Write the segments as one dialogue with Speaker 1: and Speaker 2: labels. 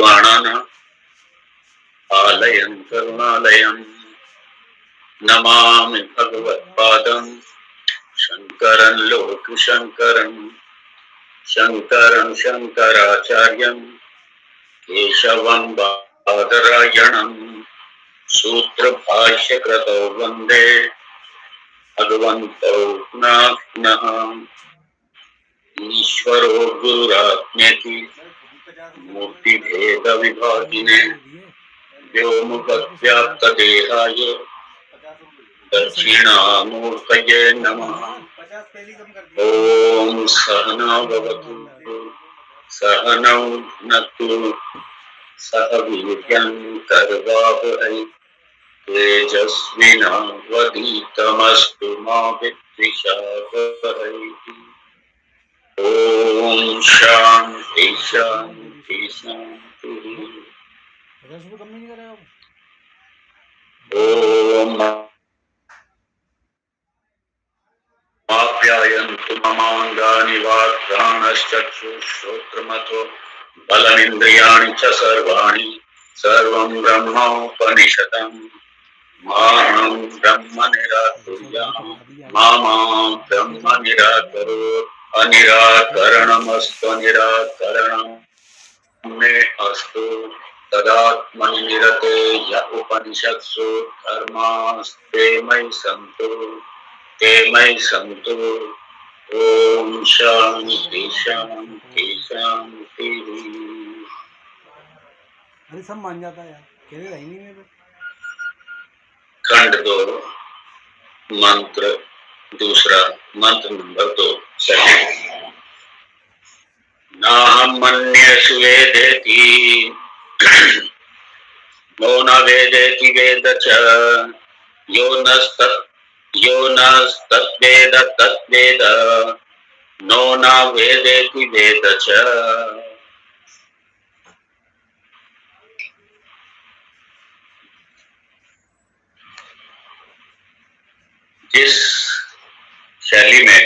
Speaker 1: वाणानाम् आलयं करुणालयं नमामि भगवत्पादं शंकरं लोकशंकरं शंकरं शंकराचार्यं केशवं बादरायणं सूत्रभाष्यकृतौ वन्दे भगवन्तौ पुनः पुनः। ईश्वरो गुरुरात्मेति मूर्तिभेद विभागिने व्योमवद्व्याप्तदेहाय दक्षिणामूर्तये नमः। ओम सहना भवतु सहनौ भुनक्तु सह वीर्यं करवावहै तेजस्विनावधीतमस्तु मा विद्विषावहै। ओम शांति शांति शांति। ओम आप्यायन्तु ममाङ्गानि वाक्प्राणश्चक्षुश्रोत्रमथो बलमिन्द्रियाणि च सर्वाणि सर्वं ब्रह्मोपनिषदम् माहं ब्रह्म निराकुर्याम् मा ब्रह्म निराकरोत् अनिराकरणमस्तु निराकरणं मे अस्तु तदात्मनि निरते य उपनिषत्सु धर्मास्ते मयि सन्तु ते मयि सन्तु। ओम शांति शांति शांति।
Speaker 2: अरे सब मान जाता है यार, कहने रही नहीं मेरे।
Speaker 1: खंड 2 मंत्र दूसरा मंत्र नंबर 2 सेकंड। नाहं मन्येषु वेदेति नो न वेदेति वेद च यो नस्तद्वेद तद्वेद नो न वेदेति वेद च। जिस शैली में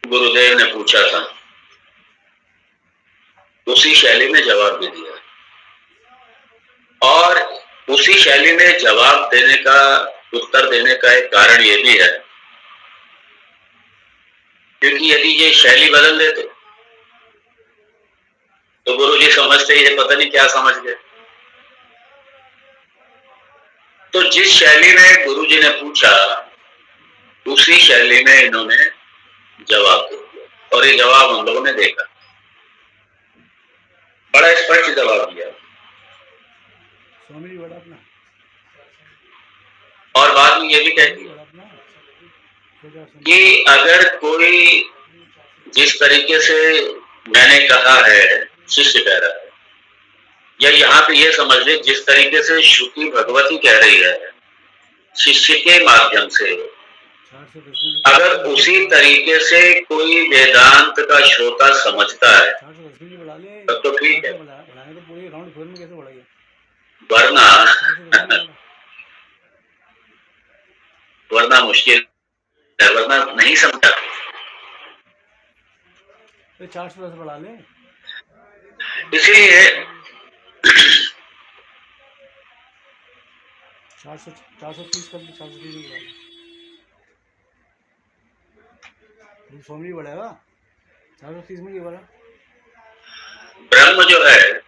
Speaker 1: गुरुदेव ने पूछा था उसी शैली में जवाब दे दिया और उसी शैली में जवाब देने का उत्तर देने का एक कारण ये भी है क्योंकि यदि ये शैली बदल देते तो गुरुजी समझते ये पता नहीं क्या समझ गए। तो जिस शैली में गुरुजी ने पूछा उसी शैली में इन्होंने जवाब दिया और ये जवाब हम लोगों ने देखा, बड़ा स्पष्ट जवाब दिया। और बाद में ये भी कहती है कि अगर कोई जिस तरीके से मैंने कहा है शिष्य कह रहा है या यहाँ पे ये समझ ले जिस तरीके से श्रुति भगवती कह रही है शिष्य के माध्यम से, अगर उसी तरीके से कोई वेदांत का श्रोता समझता है तब तो ठीक है, वरना मुश्किल है, वरना नहीं समझा।
Speaker 2: 410 बढ़ा ले।
Speaker 1: इसलिए
Speaker 2: 430 कर 430 फॉर्मली बढ़ाएगा 430 में ये बढ़ा।
Speaker 1: ब्रह्म जो है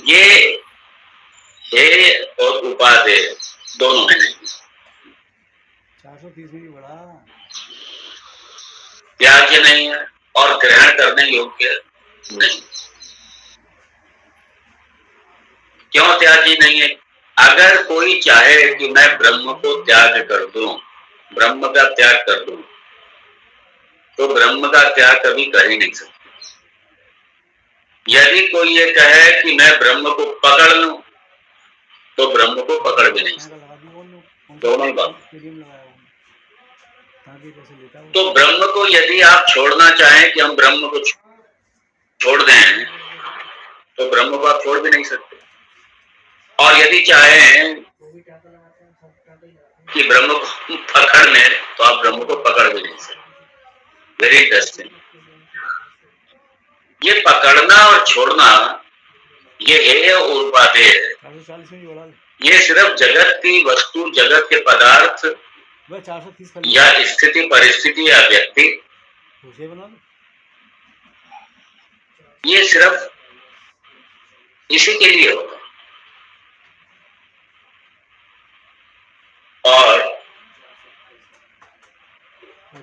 Speaker 1: ये हे और उपादेय दोनों में नहीं।
Speaker 2: 430 में बढ़ा,
Speaker 1: त्याज्य नहीं है और ग्रहण करने योग्य नहीं। क्यों त्याज्य नहीं है? अगर कोई चाहे कि मैं ब्रह्म को त्याग कर दूं, ब्रह्म का त्याग कर दूं, तो ब्रह्म का त्याग कभी कर ही नहीं सकता। यदि कोई ये कहे कि मैं ब्रह्म को पकड़ लूं तो ब्रह्म को पकड़ भी नहीं सकता। दोनों बात। तो ब्रह्म को यदि आप छोड़ना चाहें कि हम ब्रह्म को छोड़ दें तो ब्रह्म को आप छोड़ भी नहीं सकते, और यदि चाहें कि ब्रह्म को पकड़ लें तो आप ब्रह्म को पकड़ भी नहीं सकते। Very interesting. ये पकड़ना और छोड़ना, ये हेय और उपादेय है।
Speaker 2: 440 में भी बढ़ा ले
Speaker 1: ये सिर्फ जगत की वस्तु, जगत के पदार्थ
Speaker 2: भाई, 430 कर
Speaker 1: या स्थिति, परिस्थिति या व्यक्ति,
Speaker 2: उसे बना लो।
Speaker 1: ये सिर्फ इसी के लिए होता है। और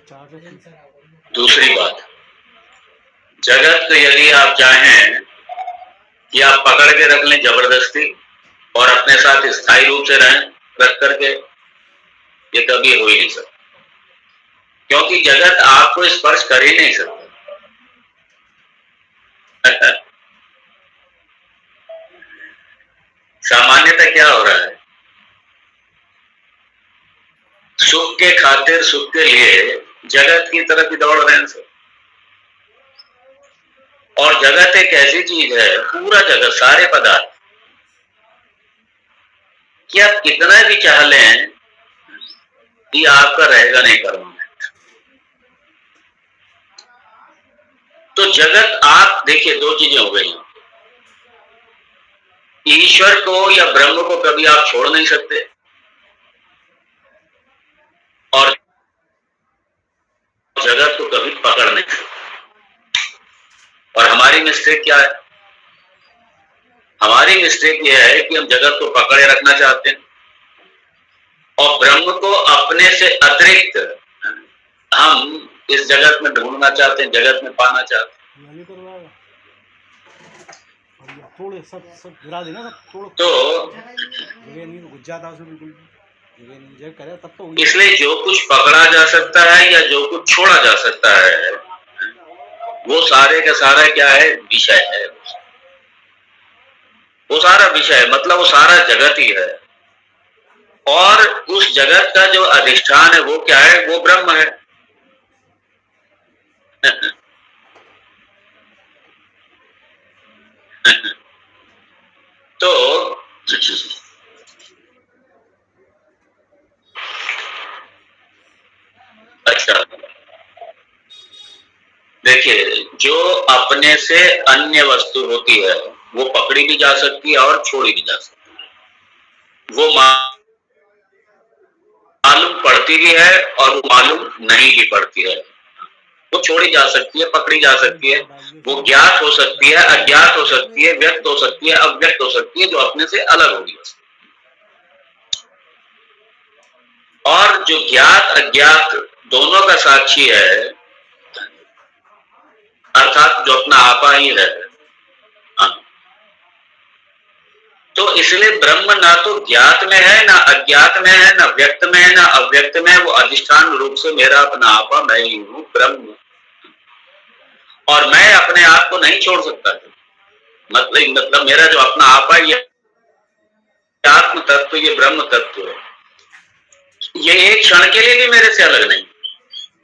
Speaker 2: 430
Speaker 1: दूसरी बात, जगत को यदि आप चाहें कि आप पकड़ के रख लें जबरदस्ती और अपने साथ स्थायी रूप से रहें रख करके, ये कभी हो ही नहीं सकता, क्योंकि जगत आपको स्पर्श कर ही नहीं सकता। सामान्यतः क्या हो रहा है, सुख के खातिर, सुख के लिए जगत की तरफ ही दौड़ रहे हैं सब। और जगत एक ऐसी चीज है, पूरा जगत, सारे पदार्थ, कि आप कितना भी चाह लें, ये आपका रहेगा नहीं परमानेंट। तो जगत, आप देखिए, दो चीजें हो गई, ईश्वर को या ब्रह्म को कभी आप छोड़ नहीं सकते, और जगत को कभी पकड़ नहीं सकते। और हमारी मिस्टेक क्या है? हमारी मिस्टेक यह है कि हम जगत को पकड़े रखना चाहते हैं और ब्रह्म को अपने से अतिरिक्त हम इस जगत में ढूंढना चाहते हैं, जगत में पाना चाहते हैं।
Speaker 2: तोड़े सब गिरा देना, सब तोड़।
Speaker 1: तो
Speaker 2: जगह नहीं, घुस जाता उसमें, बिल्कुल जगह नहीं, जगह करे तब तो।
Speaker 1: इसलिए जो कुछ पकड़ा जा सकता है या जो कुछ छोड़ा जा सकता है, वो सारे का सारा क्या है? विषय है। वो सारा विषय है, मतलब वो सारा जगत ही है। और उस जगत का जो अधिष्ठान है वो क्या है? वो ब्रह्म है। तो अच्छा, देखिए, जो अपने से अन्य वस्तु होती है वो पकड़ी भी जा सकती है और छोड़ी भी जा सकती है। वो मालूम पड़ती भी है और वो मालूम नहीं भी पड़ती है। वो छोड़ी जा सकती है, पकड़ी जा सकती है, वो ज्ञात हो सकती है, अज्ञात हो सकती है, व्यक्त हो सकती है, अव्यक्त हो सकती है, जो अपने से अलग होगी। और जो ज्ञात अज्ञात दोनों का साक्षी है, अर्थात जो अपना आपा ही है। तो इसलिए ब्रह्म ना तो ज्ञात में है, ना अज्ञात में है, ना व्यक्त में है, ना अव्यक्त में है। वो अधिष्ठान रूप से मेरा अपना आपा, मैं ही हूँ ब्रह्म। और मैं अपने आप को नहीं छोड़ सकता। मतलब मेरा जो अपना आपा, ये आत्म तत्व, ये ब्रह्म तत्व है, ये एक क्षण के लिए भी मेरे से अलग नहीं,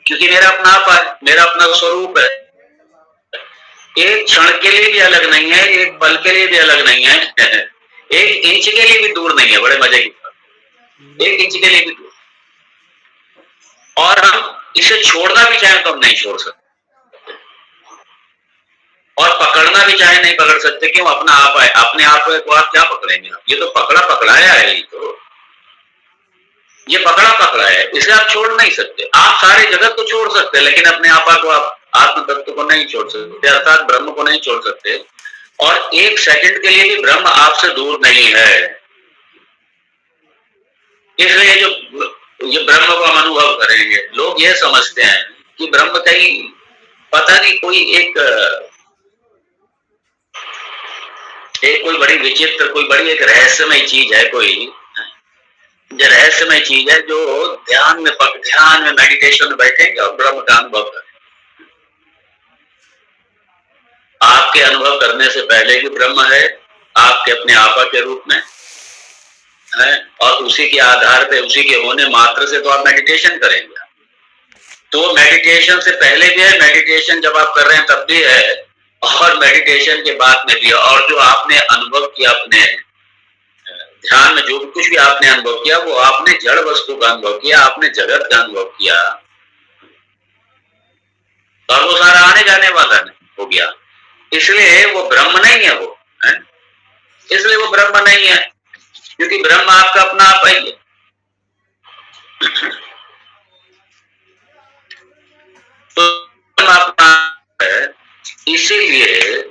Speaker 1: क्योंकि मेरा अपना आपा है, मेरा अपना स्वरूप है। एक क्षण के लिए भी अलग नहीं है, एक पल के लिए भी अलग नहीं है, एक इंच के लिए भी दूर नहीं है। बड़े मजे की बात, एक इंच के लिए भी दूर। और हम इसे छोड़ना भी चाहें तो हम नहीं छोड़ सकते, और पकड़ना भी चाहे नहीं पकड़ सकते। क्यों? अपना आप है, अपने आप को आप क्या पकड़ेंगे? ये तो पकड़ा पकड़ाया है, ये पकड़ा पकड़ा है, इसे आप छोड़ नहीं सकते। आप सारे जगत को छोड़ सकते, लेकिन अपने आपा को, आप आत्म तत्व को नहीं छोड़ सकते, अर्थात ब्रह्म को नहीं छोड़ सकते। और एक सेकंड के लिए भी ब्रह्म आपसे दूर नहीं है। इसलिए जो ये ब्रह्म को हम अनुभव करेंगे, लोग ये समझते हैं कि ब्रह्म कहीं पता नहीं कोई एक कोई बड़ी विचित्र, कोई बड़ी एक रहस्यमय चीज है, कोई रहस्यमय चीज है जो ध्यान में मेडिटेशन में बैठेंगे और ब्रह्म का अनुभव करें। आपके अनुभव करने से पहले भी ब्रह्म है, आपके अपने आपा के रूप में है, और उसी के आधार पे, उसी के होने मात्र से तो आप मेडिटेशन करेंगे। तो मेडिटेशन से पहले भी है, मेडिटेशन जब आप कर रहे हैं तब भी है, और मेडिटेशन के बाद में भी है। और जो आपने अनुभव किया, अपने ध्यान में जो कुछ भी आपने अनुभव किया, वो आपने जड़ वस्तु का अनुभव किया, आपने जगत का अनुभव किया, और वो सारा आने जाने वाला हो गया। इसलिए वो ब्रह्म नहीं है, वो है? इसलिए वो ब्रह्म नहीं है, क्योंकि ब्रह्म आपका अपना आप ही है। तो ब्रह्म अपना है, इसीलिए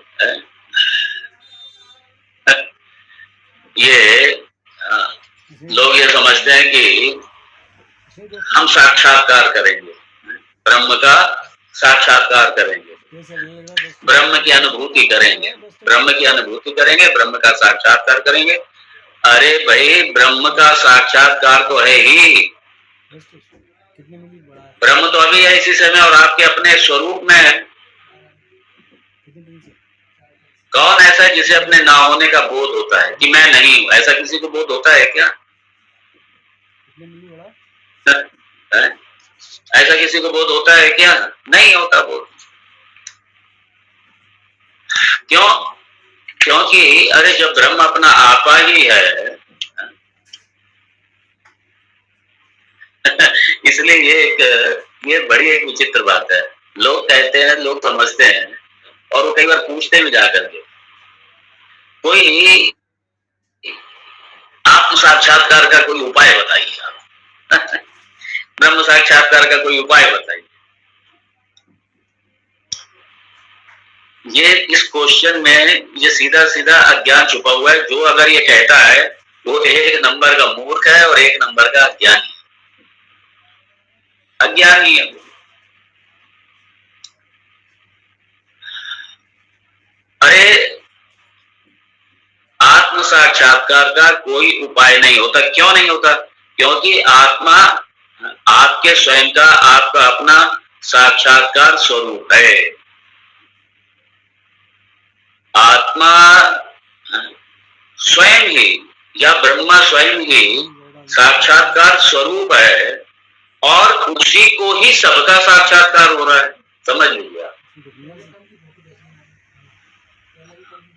Speaker 1: ये लोग ये समझते हैं कि हम साक्षात्कार करेंगे, ब्रह्म का साक्षात्कार करेंगे, ब्रह्म की अनुभूति करेंगे, ब्रह्म की अनुभूति करेंगे, ब्रह्म का साक्षात्कार करेंगे। अरे भाई, ब्रह्म का साक्षात्कार तो है ही, ब्रह्म तो अभी है इसी समय और आपके अपने स्वरूप में है। कौन ऐसा है जिसे अपने ना होने का बोध होता है कि मैं नहीं हूं? ऐसा किसी को बोध होता है क्या? है? ऐसा किसी को बोध होता है क्या? नहीं होता बोध। क्यों? क्योंकि अरे जब ब्रह्म अपना आपा ही है इसलिए ये बड़ी एक विचित्र बात है। लोग कहते हैं, लोग समझते हैं और वो कई बार पूछते भी जाकर के, कोई आत्म साक्षात्कार का कोई उपाय बताइए आप। ब्रह्म साक्षात्कार का कोई उपाय बताइए। ये इस क्वेश्चन में ये सीधा सीधा अज्ञान छुपा हुआ है। जो अगर ये कहता है वो एक नंबर का मूर्ख है और एक नंबर का अज्ञानी, अज्ञानी है। अरे आत्म साक्षात्कार का कोई उपाय नहीं होता। क्यों नहीं होता? क्योंकि आत्मा आपके स्वयं का, आपका अपना साक्षात्कार स्वरूप है। आत्मा स्वयं ही या ब्रह्मा स्वयं ही साक्षात्कार स्वरूप है और उसी को ही सबका साक्षात्कार हो रहा है। समझ लीजिए आप,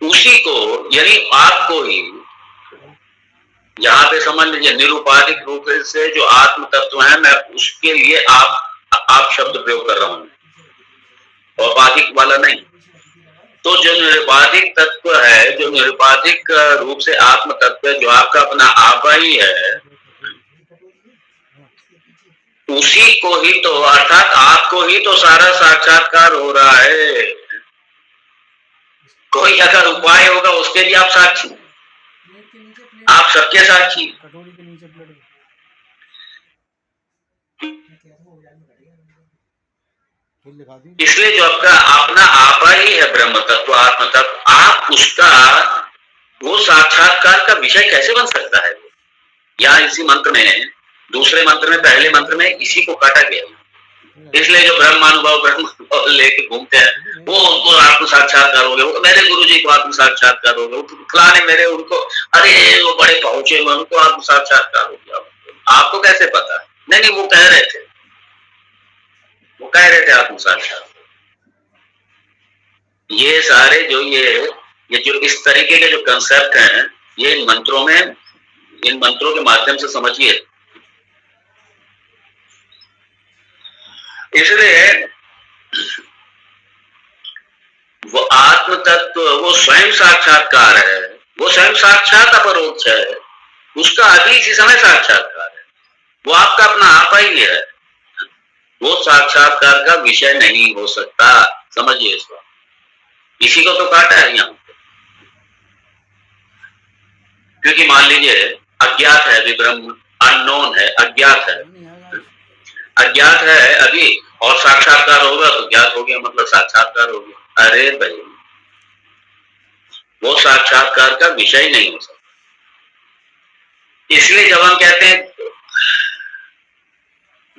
Speaker 1: उसी को यानी आपको ही, यहाँ पे समझ लीजिए निरुपाधिक रूप से जो आत्म तत्व है, मैं उसके लिए आप शब्द प्रयोग कर रहा हूं, औपाधिक वाला नहीं। तो जो निरुपाधिक तत्व है, जो निरुपाधिक रूप से आत्म तत्व है, जो आपका अपना आपा ही है, उसी को ही तो, अर्थात आपको ही तो सारा साक्षात्कार हो रहा है। कोई अगर उपाय होगा उसके लिए आप साक्षी, आप सबके साक्षी। इसलिए जो आपका अपना आपा ही है ब्रह्म तत्व, आत्म तत्व, आप उसका वो साक्षात्कार का विषय कैसे बन सकता है? यहाँ इसी मंत्र में, दूसरे मंत्र में, पहले मंत्र में इसी को काटा गया। इसलिए जो ब्रह्मानुभव लेके घूमते हैं वो, उनको आत्म साक्षात्कार हो गया, वो मेरे गुरु जी को आत्म साक्षात्कार हो गया, फलाने मेरे उनको, अरे वो बड़े पहुंचे, उनको आत्म साक्षात्कार हो गया। आपको कैसे पता? नहीं नहीं, वो कह रहे थे, वो कह रहे थे आत्म साक्षात्कार। ये सारे जो ये जो इस तरीके के जो कंसेप्ट हैं, ये इन मंत्रों के माध्यम से समझिए। इसलिए वो आत्म तत्व, वो स्वयं साक्षात्कार है, वो स्वयं साक्षात अपरोक्ष है, उसका अभी इसी समय साक्षात्कार है, वो आपका अपना आपा ही है, वो साक्षात्कार का विषय नहीं हो सकता। समझिए इसको, इसी को तो काटा है यहाँ। क्योंकि मान लीजिए अज्ञात है अभी ब्रह्म, अननोन है, अज्ञात है, अज्ञात है अभी, और साक्षात्कार होगा तो ज्ञात हो गया, मतलब साक्षात्कार हो गया। अरे भाई, वो साक्षात्कार का विषय नहीं हो सकता। इसलिए जब हम कहते हैं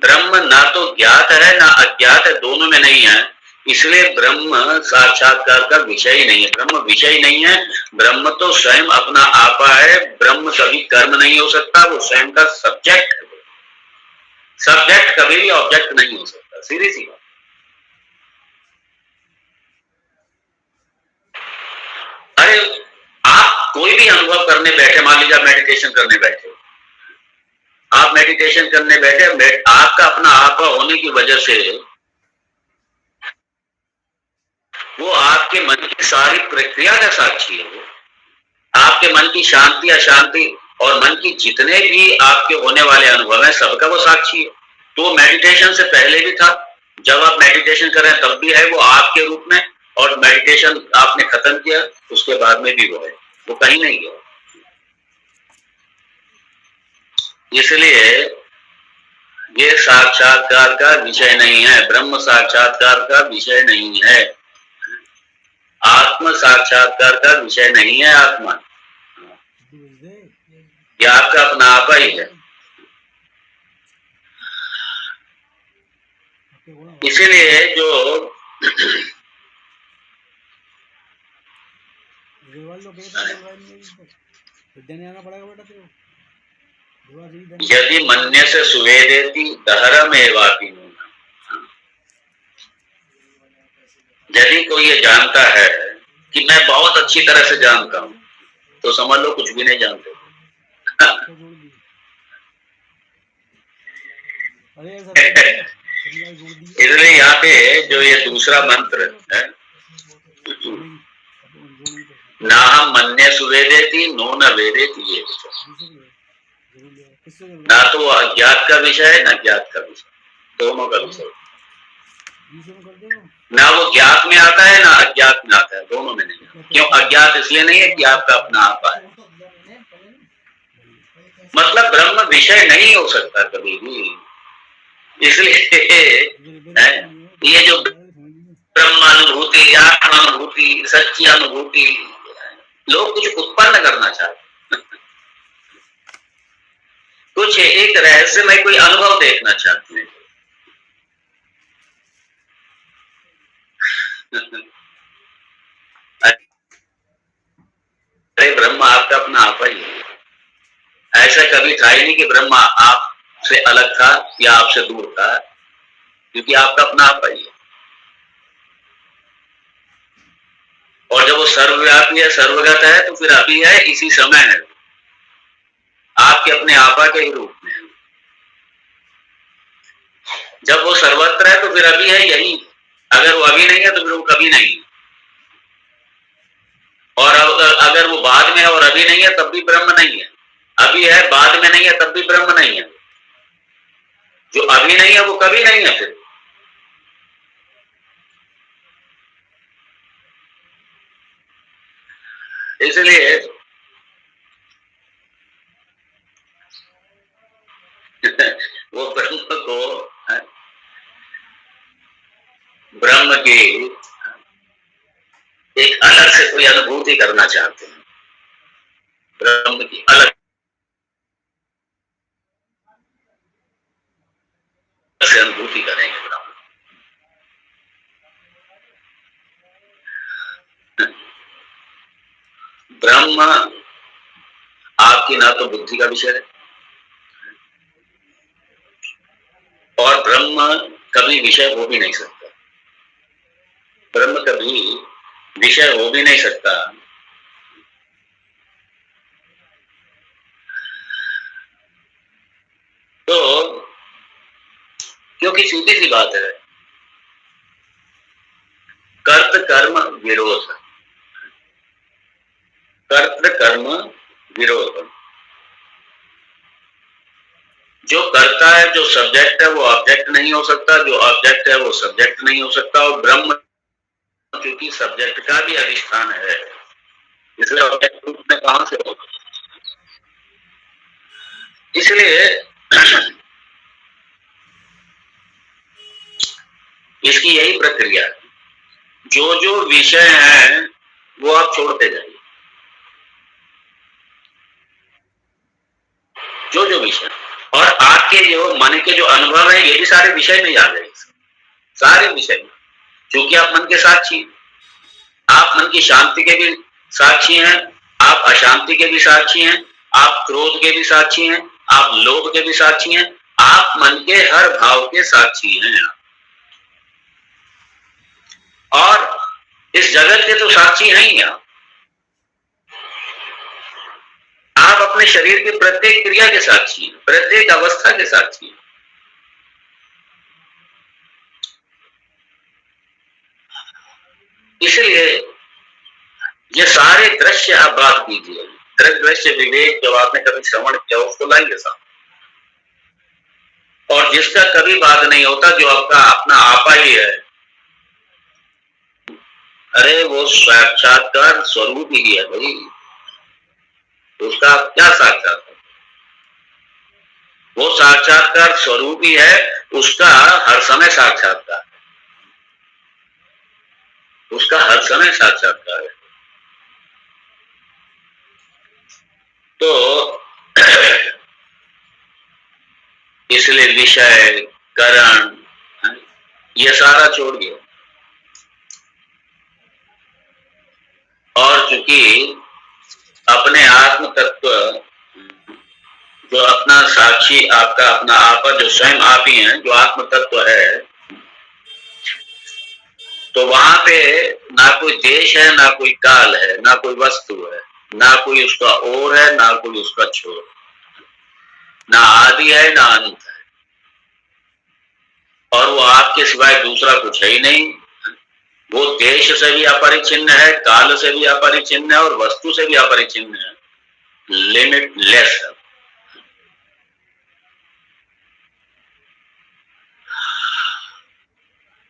Speaker 1: ब्रह्म ना तो ज्ञात है ना अज्ञात है, दोनों में नहीं है, इसलिए ब्रह्म साक्षात्कार का विषय ही नहीं है। ब्रह्म विषय नहीं है, ब्रह्म तो स्वयं अपना आपा है। ब्रह्म कभी कर्म नहीं हो सकता, वो स्वयं का सब्जेक्ट है। सब्जेक्ट कभी भी ऑब्जेक्ट नहीं हो सकता, सीधी सी बात। अरे आप कोई भी अनुभव करने बैठे, मान लीजिए आप मेडिटेशन करने बैठे, आप मेडिटेशन करने बैठे, आपका अपना आपा होने की वजह से वो आपके मन की सारी प्रक्रिया का साक्षी है। वो आपके मन की शांति अशांति और मन की जितने भी आपके होने वाले अनुभव है सबका वो साक्षी है। तो मेडिटेशन से पहले भी था, जब आप मेडिटेशन कर रहे हैं तब भी है वो आपके रूप में, और मेडिटेशन आपने खत्म किया उसके बाद में भी वो है, वो कहीं नहीं गया। इसलिए ये साक्षात्कार का विषय नहीं है, ब्रह्म साक्षात्कार का विषय नहीं है, आत्म साक्षात्कार का विषय नहीं है। आत्मा ये आपका अपना आपा ही है। इसीलिए जो यदि मन्य से सुवेदेति दहरमेवापि, यदि कोई ये जानता है कि मैं बहुत अच्छी तरह से जानता हूं, तो समझ लो कुछ भी नहीं जानते। इसलिए यहाँ पे जो ये दूसरा मंत्र है, ना हम मन्य सुवेदेति नो न वेदेति, ये ना तो अज्ञात का विषय है ना ज्ञात का विषय, दोनों का विषय। ना वो ज्ञात में आता है ना अज्ञात में आता है, दोनों में नहीं। क्यों अज्ञात? इसलिए नहीं है कि आपका अपना आपा है। मतलब ब्रह्म विषय नहीं हो सकता कभी भी। इसलिए ये जो ब्रह्मानुभूति, आत्मानुभूति, सच्ची अनुभूति, लोग कुछ उत्पन्न करना चाहते, कुछ एक रहस्यमय कोई अनुभव देखना चाहते हैं। अरे ब्रह्म आपका अपना आपा ही है। ऐसा कभी था ही नहीं कि ब्रह्म आपसे अलग था या आपसे दूर था, क्योंकि आपका अपना आपा ही है। और जब वो सर्वव्यापी है, सर्वगत है, तो फिर अभी है, इसी समय है, आपके अपने आपा के ही रूप में है। जब वो सर्वत्र है तो फिर अभी है यही, अगर वो अभी नहीं है तो फिर वो कभी नहीं है। और अगर वो बाद में है और अभी नहीं है तब भी ब्रह्म नहीं है, अभी है बाद में नहीं है तब भी ब्रह्म नहीं है। जो अभी नहीं है वो कभी नहीं है फिर। इसलिए वो ब्रह्म को, ब्रह्म की एक अलग से कोई अनुभूति करना चाहते हैं, ब्रह्म की अलग से अनुभूति करेंगे। ब्रह्म आपकी ना तो बुद्धि का विषय है, और ब्रह्म कभी विषय हो भी नहीं सकता। ब्रह्म कभी विषय हो भी नहीं सकता। तो क्योंकि सीधी सी बात है, कर्त कर्म विरोध, कर्त कर्म विरोध। जो करता है, जो सब्जेक्ट है, वो ऑब्जेक्ट नहीं हो सकता, जो ऑब्जेक्ट है वो सब्जेक्ट नहीं हो सकता। और ब्रह्म क्योंकि सब्जेक्ट का भी अधिष्ठान है, इसलिए ऑब्जेक्ट रूप में कहां से होगा। इसलिए इसकी यही प्रक्रिया है, जो जो विषय है वो आप छोड़ते जाइए, जो जो विषय, और आपके जो मन के जो अनुभव है ये भी सारे विषय में आ जाएंगे, सारे विषय में। क्योंकि आप मन के साक्षी हैं, आप मन की शांति के भी साक्षी हैं, आप अशांति के भी साक्षी हैं, आप क्रोध के भी साक्षी हैं, आप लोभ के भी साक्षी हैं, आप मन के हर भाव के साक्षी हैं। और इस जगत के तो साक्षी हैं ही आप अपने शरीर की प्रत्येक क्रिया के साक्षी हैं, प्रत्येक अवस्था के साक्षी हैं। इसलिए ये सारे दृश्य आप बात कीजिए, दृश्य विवेक जब आपने कभी श्रवण किया उसको लाइए सामने, और जिसका कभी बात नहीं होता, जो आपका अपना आपा ही है, अरे वो साक्षात्कार स्वरूप ही है भाई, उसका क्या साक्षात्कार, वो साक्षात्कार स्वरूप ही है, उसका हर समय साक्षात्कार, उसका हर समय साक्षात्कार है। तो इसलिए विषय करण ये सारा छोड़ दिया, और चूंकि अपने आत्म तत्व जो अपना साक्षी, आपका अपना आपा जो स्वयं आप ही है, जो आत्म तत्व है, तो वहां पे ना कोई देश है, ना कोई काल है, ना कोई वस्तु है, ना कोई उसका ओर है, ना कोई उसका छोर, ना आदि है ना अंत है, और वो आपके सिवाय दूसरा कुछ है ही नहीं। वो देश से भी अपरिचिन्न है, काल से भी अपरिचिन्न है, और वस्तु से भी अपरिचिन्न है, लिमिटलेस है।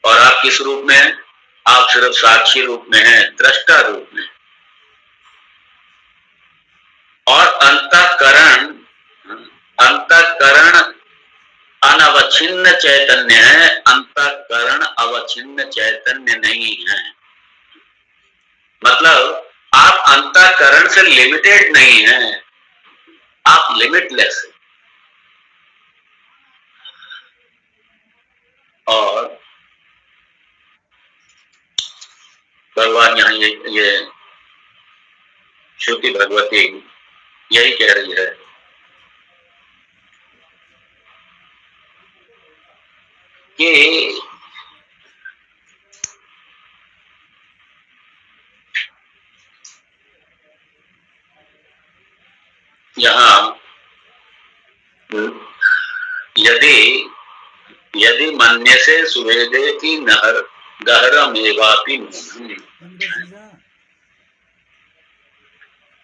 Speaker 1: और आप किस रूप में हैं? आप सिर्फ साक्षी रूप में हैं, दृष्टा रूप में। और अंतःकरण अनवच्छिन्न चैतन्य है, अंतःकरण अवच्छिन्न चैतन्य नहीं है। मतलब आप अंतःकरण से लिमिटेड नहीं हैं, आप लिमिटलेस हैं। और भगवान यहाँ ये श्रुति भगवती यही कह रही है कि यहाँ यदि मन्यसे सुवेदे की नहर गहरमेवापि मूढ़म्।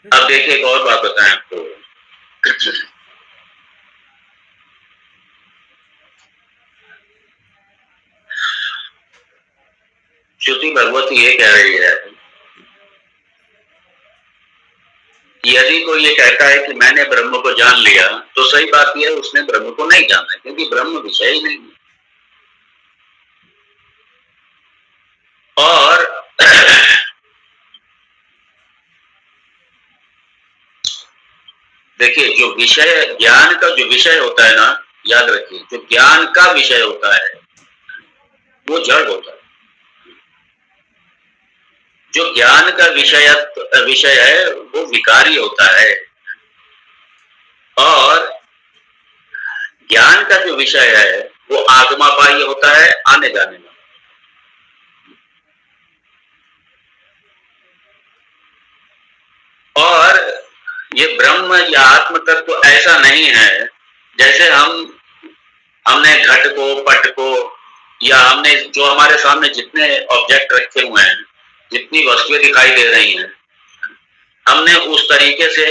Speaker 1: अब देखिए एक और बात बताएं आपको। श्रुति भगवती ये कह रही है, यदि कोई ये कहता है कि मैंने ब्रह्म को जान लिया, तो सही बात यह है उसने ब्रह्म को नहीं जाना, क्योंकि ब्रह्म विषय ही नहीं है। और देखिए जो विषय, ज्ञान का जो विषय होता है ना, याद रखिए, जो ज्ञान का विषय होता है वो जड़ होता है। जो ज्ञान का विषय है वो विकारी होता है, और ज्ञान का जो विषय है वो आगमापाई होता है, आने जाने में। और ये ब्रह्म या आत्म तत्व ऐसा नहीं है जैसे हमने घट को, पट को, या हमने जो हमारे सामने जितने ऑब्जेक्ट रखे हुए हैं, जितनी वस्तुएं दिखाई दे रही हैं, हमने उस तरीके से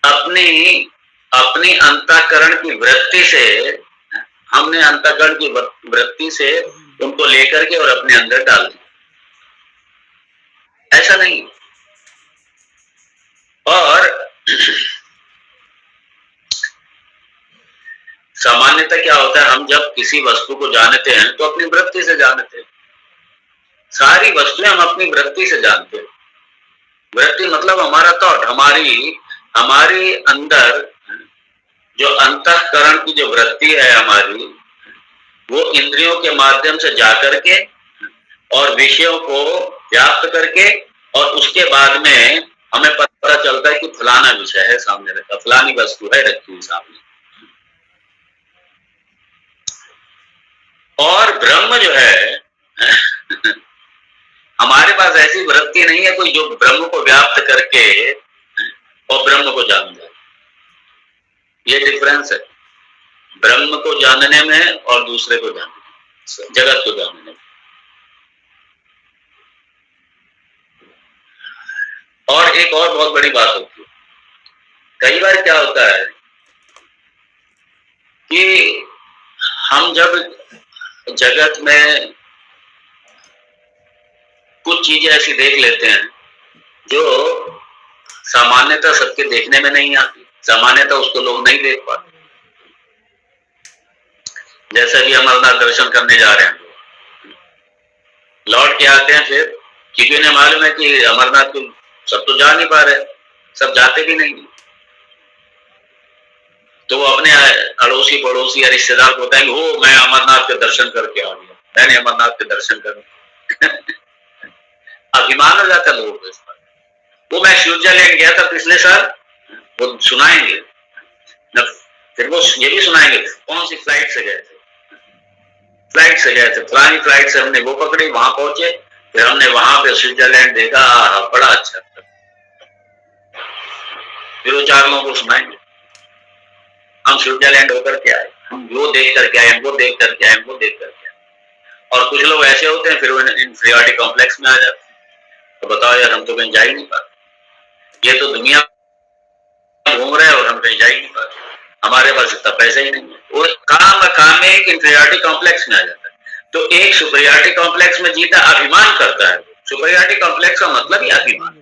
Speaker 1: अपनी अंतःकरण की वृत्ति से, हमने अंतःकरण की वृत्ति से उनको लेकर के और अपने अंदर डाल दिया। ऐसा नहीं। और सामान्यतः क्या होता है, हम जब किसी वस्तु को जानते हैं तो अपनी वृत्ति से जानते हैं। सारी वस्तुएं हम अपनी वृत्ति से जानते हैं। वृत्ति मतलब हमारा थॉट, हमारी अंदर जो अंतःकरण की जो वृत्ति है हमारी, वो इंद्रियों के माध्यम से जाकर के और विषयों को व्याप्त करके, और उसके बाद में हमें पता चलता है कि फलाना विषय है सामने रखा, फलानी वस्तु है रखी हुई सामने। और ब्रह्म जो है हमारे पास ऐसी वृत्ति नहीं है कोई जो ब्रह्म को व्याप्त करके और ब्रह्म को जान जाए। ये डिफरेंस है ब्रह्म को जानने में और दूसरे को जानने में, जगत को जानने में। एक और बहुत बड़ी बात होती है, कई बार क्या होता है कि हम जब जगत में कुछ चीजें ऐसी देख लेते हैं जो सामान्यतः सबके देखने में नहीं आती, सामान्यतः उसको लोग नहीं देख पाते। जैसे कि अमरनाथ दर्शन करने जा रहे हैं, लौट के आते हैं, फिर क्योंकि उन्हें मालूम है कि अमरनाथ को सब तो जा नहीं पा रहे, सब जाते भी नहीं, तो वो अपने अड़ोसी पड़ोसी या रिश्तेदार को बताएंगे, हो मैं अमरनाथ के दर्शन करके आ गया, मैंने अमरनाथ के दर्शन कर अभिमान हो जाता है लोगों को इस पर। वो मैं स्विट्जरलैंड गया था पिछले साल, वो सुनाएंगे न, फिर वो ये भी सुनाएंगे कौन सी फ्लाइट से गए थे, फ्लाइट से गए थे, फलानी फ्लाइट से हमने वो पकड़ी, वहां पहुंचे, फिर हमने वहां पे स्विट्जरलैंड देखा, बड़ा अच्छा था। फिर वो 4 लोगों को सुनाएंगे, हम स्विट्जरलैंड होकर के आए, हम वो देख करके आए, वो देख करके आए, वो देख करके आए। और कुछ लोग ऐसे होते हैं फिर वो इंफीरियरिटी कॉम्प्लेक्स में आ जाते हैं, तो बताओ यार हम तो कहीं जा ही नहीं पाते, ये तो दुनिया घूम रहे हैं और हम कहीं जा ही नहीं पाते, हमारे पास इतना पैसा ही नहीं है। वो काम में एक इंफीरियरिटी कॉम्प्लेक्स में आ जाता है। तो एक सुपीरियरिटी कॉम्प्लेक्स में जीता अभिमान करता है, सुपीरियरिटी कॉम्प्लेक्स का मतलब ही अभिमान।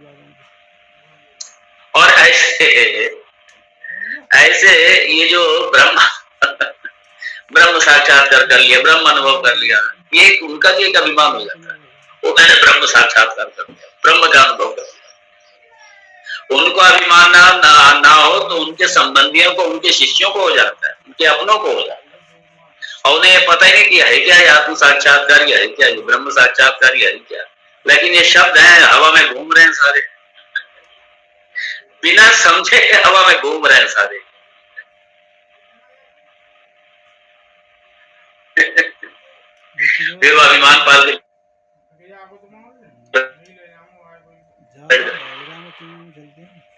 Speaker 1: और ऐसे ये जो ब्रह्म साक्षात्कार कर लिया, ब्रह्म अनुभव कर लिया, ये उनका भी एक अभिमान हो जाता है, वो मैंने ब्रह्म साक्षात्कार कर लिया, ब्रह्म का अनुभव कर लिया। उनको अभिमान ना हो तो उनके संबंधियों को, उनके शिष्यों को हो जाता है, उनके अपनों को हो जाता है, और उन्हें पता ही नहीं कि है क्या, ये आत्म साक्षात्कार है क्या, ये ब्रह्म साक्षात्कार है क्या। लेकिन ये शब्द है, हवा में घूम रहे हैं सारे, बिना समझे हवा में घूम रहे हैं सारे। फिर वो अभिमान पाल के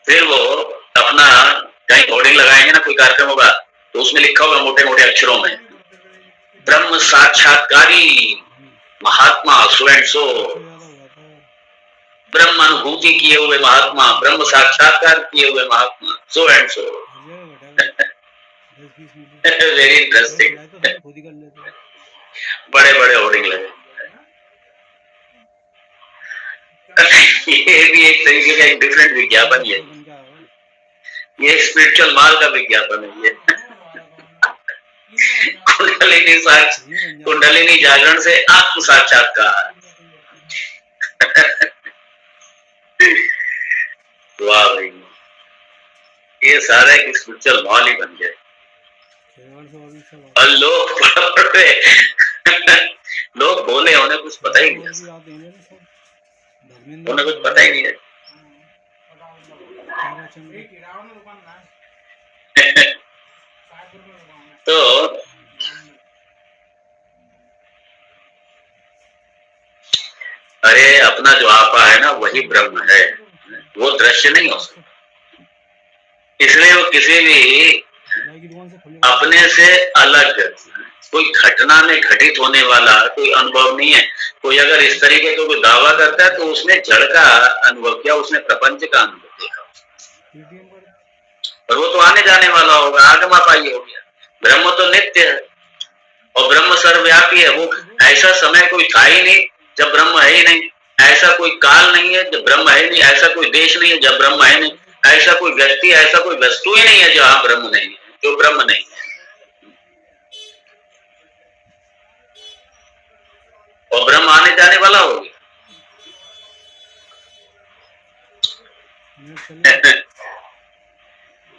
Speaker 1: फिर वो अपना कहीं होर्डिंग लगाएंगे ना कोई कार्यक्रम होगा, तो उसमें लिखा होगा मोटे मोटे अक्षरों में, ब्रह्म साक्षात्कारी महात्मा सो एंड सो, ब्रह्म अनुभूति किए हुए महात्मा, ब्रह्म साक्षात्कार किए हुए महात्मा so and so. Very interesting, बड़े बड़े होर्डिंग लगे। ये भी एक तरीके का एक डिफरेंट विज्ञापन है, ये स्पिरिचुअल माल का विज्ञापन है ये। कुंडलिनी जागरण से आत्म साक्षात्कार। वाह भाई, ये सारा एक स्पिरिचुअल माल ही बन गया। और लोग बोले, उन्हें कुछ पता ही नहीं, उन्हें कुछ पता ही नहीं है। तो अरे अपना जो आपा है ना वही ब्रह्म है, वो दृश्य नहीं हो सकता, इसलिए वो किसी भी अपने से अलग कोई घटना में घटित होने वाला कोई अनुभव नहीं है। कोई अगर इस तरीके का कोई दावा करता है तो उसने जड़ का अनुभव किया, उसने प्रपंच का अनुभव देखा, और वो तो आने जाने वाला होगा, आगमापाई हो गया। ब्रह्म तो नित्य है और ब्रह्म सर्वव्यापी है, वो ऐसा समय कोई था ही नहीं जब ब्रह्म है ही नहीं, ऐसा कोई काल नहीं है जब ब्रह्म है नहीं, ऐसा कोई देश नहीं है जब ब्रह्म है नहीं, ऐसा कोई व्यक्ति, ऐसा कोई वस्तु ही नहीं है जहां ब्रह्म नहीं है, जो ब्रह्म नहीं है। और ब्रह्म आने जाने वाला हो गया।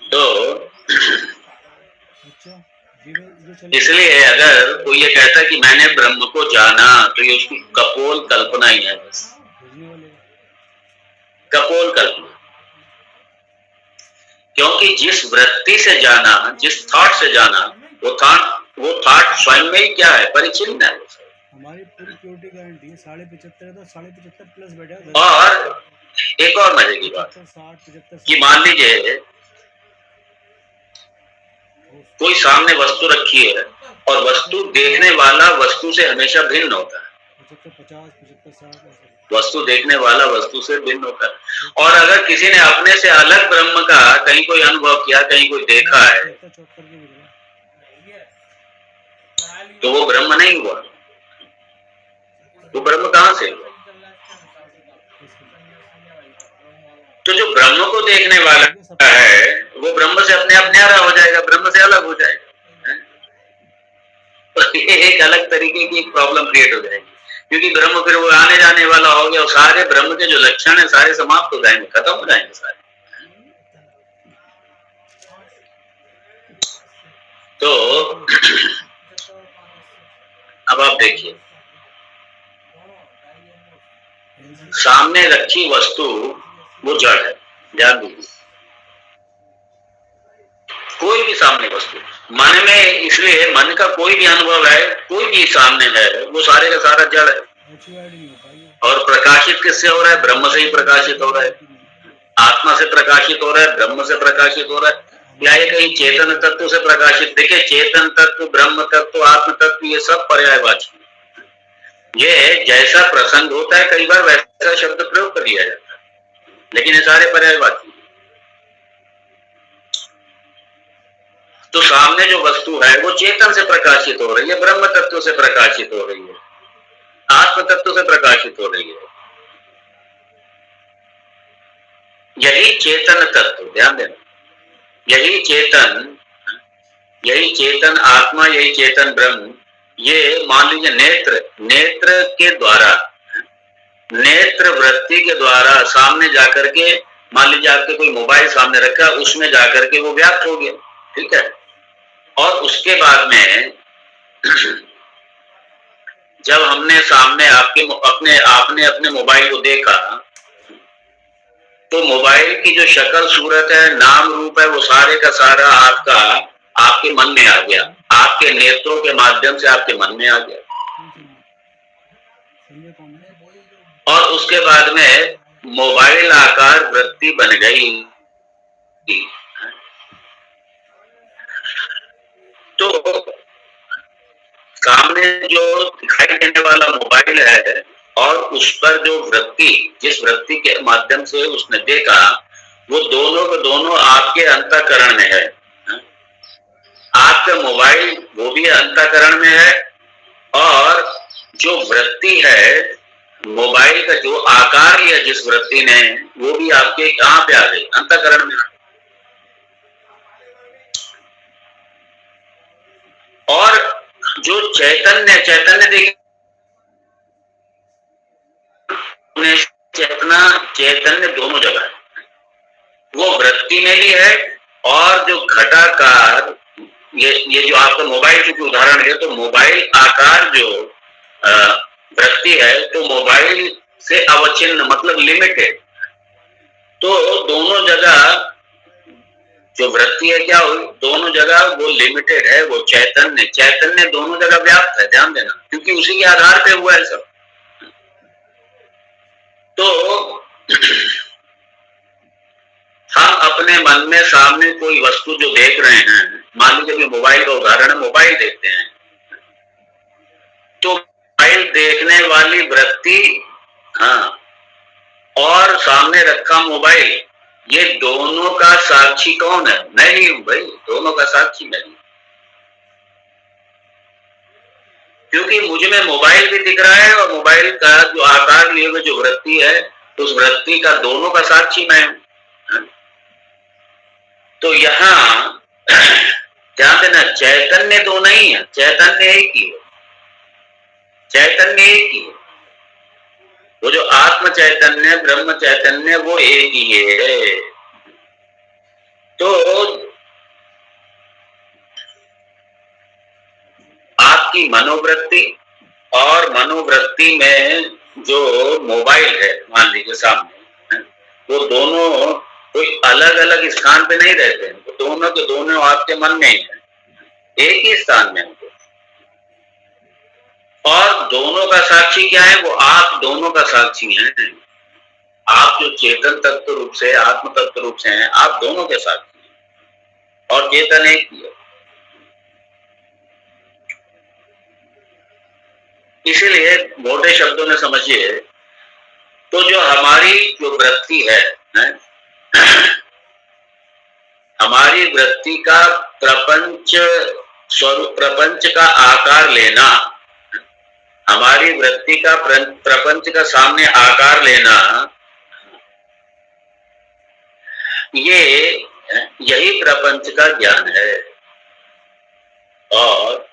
Speaker 1: तो इसलिए अगर कोई ये कहता है कि मैंने ब्रह्म को जाना, तो ये उसकी कपोल कल्पना ही है, बस कपोल कल्पना। क्योंकि जिस वृत्ति से जाना, जिस थॉट से जाना, वो थॉट स्वयं में ही क्या है, परिचिन्न है।
Speaker 2: हमारी पूरी प्योरिटी गारंटी है, 75.5 है तो 75.5 प्लस बैठा।
Speaker 1: और एक और मजे की बात कि मान लीजिए कोई सामने वस्तु रखी है और वस्तु देखने वाला वस्तु से हमेशा भिन्न होता है,
Speaker 2: 50, 55, 60
Speaker 1: वस्तु देखने वाला वस्तु से भिन्न होता है। और अगर किसी ने अपने से अलग ब्रह्म का कहीं कोई अनुभव किया, कहीं कोई देखा है, तो वो ब्रह्म नहीं हुआ। वो ब्रह्म कहां से हुआ? तो जो ब्रह्म को देखने वाला है वो ब्रह्म से अपने आप न्यारा हो जाएगा, ब्रह्म से अलग हो जाएगा। तो ये एक अलग तरीके की प्रॉब्लम क्रिएट हो जाएगी, क्योंकि ब्रह्म फिर वो आने जाने वाला हो गया और सारे ब्रह्म के जो लक्षण है सारे समाप्त हो जाएंगे, खत्म हो जाएंगे सारे। तो अब आप देखिए, सामने रखी वस्तु वो जड़ है, ध्यान दीजिए। कोई भी सामने वस्तु, मन में, इसलिए मन का कोई भी अनुभव है, कोई भी सामने है, वो सारे का सारा जड़ है। और प्रकाशित किससे हो रहा है? ब्रह्म से ही प्रकाशित हो रहा है, आत्मा से प्रकाशित हो रहा है, ब्रह्म से प्रकाशित हो रहा है, या ये कहीं चेतन तत्व से प्रकाशित। देखिए, चेतन तत्व, ब्रह्म तत्व, आत्म तत्व, ये सब पर्यायवाची। ये जैसा प्रसंग होता है कई बार वैसा शब्द प्रयोग कर दिया जाता है, लेकिन ये सारे पर्यायवाची। तो सामने जो वस्तु है वो चेतन से प्रकाशित हो रही है, ब्रह्म तत्व से प्रकाशित हो रही है, आत्म तत्व से प्रकाशित हो रही है। यही चेतन तत्व, ध्यान देना, यही चेतन आत्मा, यही चेतन ब्रह्म, ये मान लीजिए नेत्र के द्वारा, नेत्र वृत्ति के द्वारा सामने जाकर के, मान लीजिए आपके कोई मोबाइल सामने रखा, उसमें जाकर के वो व्याप्त हो गया, ठीक है। और उसके बाद में जब हमने सामने आपने अपने मोबाइल को देखा, तो मोबाइल की जो शक्ल सूरत है, नाम रूप है, वो सारे का सारा आपके मन में आ गया, आपके नेत्रों के माध्यम से आपके मन में आ गया। और उसके बाद में मोबाइल आकार वृत्ति बन गई। तो सामने जो दिखाई देने वाला मोबाइल है और उस पर जो वृत्ति, जिस वृत्ति के माध्यम से उसने देखा, वो दोनों के दोनों आपके अंतःकरण में है। आपका मोबाइल वो भी अंतःकरण में है, और जो वृत्ति है, मोबाइल का जो आकार लिया जिस वृत्ति ने, वो भी आपके कहां पे आ गई? अंतःकरण में। और जो चैतन्य देखिए, चैतन्य दोनों जगह है, वो वृत्ति में भी है, और जो घटाकार, ये जो आपका मोबाइल की उदाहरण है, तो मोबाइल आकार जो वृत्ति है, तो मोबाइल से अवच्छिन्न, मतलब लिमिटेड। तो दोनों जगह जो वृत्ति है क्या हुई? दोनों जगह वो लिमिटेड है, वो चैतन्य दोनों जगह व्याप्त है, ध्यान देना, क्योंकि उसी के आधार पे हुआ है सब। तो हम अपने मन में सामने कोई वस्तु जो देख रहे हैं, मान लीजिए कि मोबाइल का उदाहरण है, मोबाइल देखते हैं, तो मोबाइल देखने वाली वृत्ति, हाँ, और सामने रखा मोबाइल, ये दोनों का साक्षी कौन है? मैं ही हूं भाई, दोनों का साक्षी मैं ही। क्योंकि मुझ में मोबाइल भी दिख रहा है, और मोबाइल का जो आकार लिए हुए जो वृत्ति है, उस वृत्ति का दोनों का साक्षी मैं हूं। तो यहाँ ध्यान देना, चैतन्य दो नहीं है, चैतन्य एक ही है, चैतन्य एक ही है। वो जो आत्म चैतन्य, ब्रह्म चैतन्य, वो एक ही है। तो आपकी मनोवृत्ति, और मनोवृत्ति में जो मोबाइल है मान लीजिए सामने, वो दोनों कोई अलग अलग स्थान पे नहीं रहते हैं, तो दोनों के दोनों आपके मन में ही है, एक ही स्थान में है। और दोनों का साक्षी क्या है? वो आप दोनों का साक्षी हैं। आप जो चेतन तत्व रूप से, आत्म तत्व रूप से हैं, आप दोनों के साक्षी हैं, और चेतन एक ही है। इसीलिए मोटे शब्दों में समझिए तो जो हमारी जो वृत्ति है? हमारी वृत्ति का प्रपंच स्वरूप, प्रपंच का आकार लेना, हमारी वृत्ति का प्रपंच का सामने आकार लेना, यही प्रपंच का ज्ञान है। और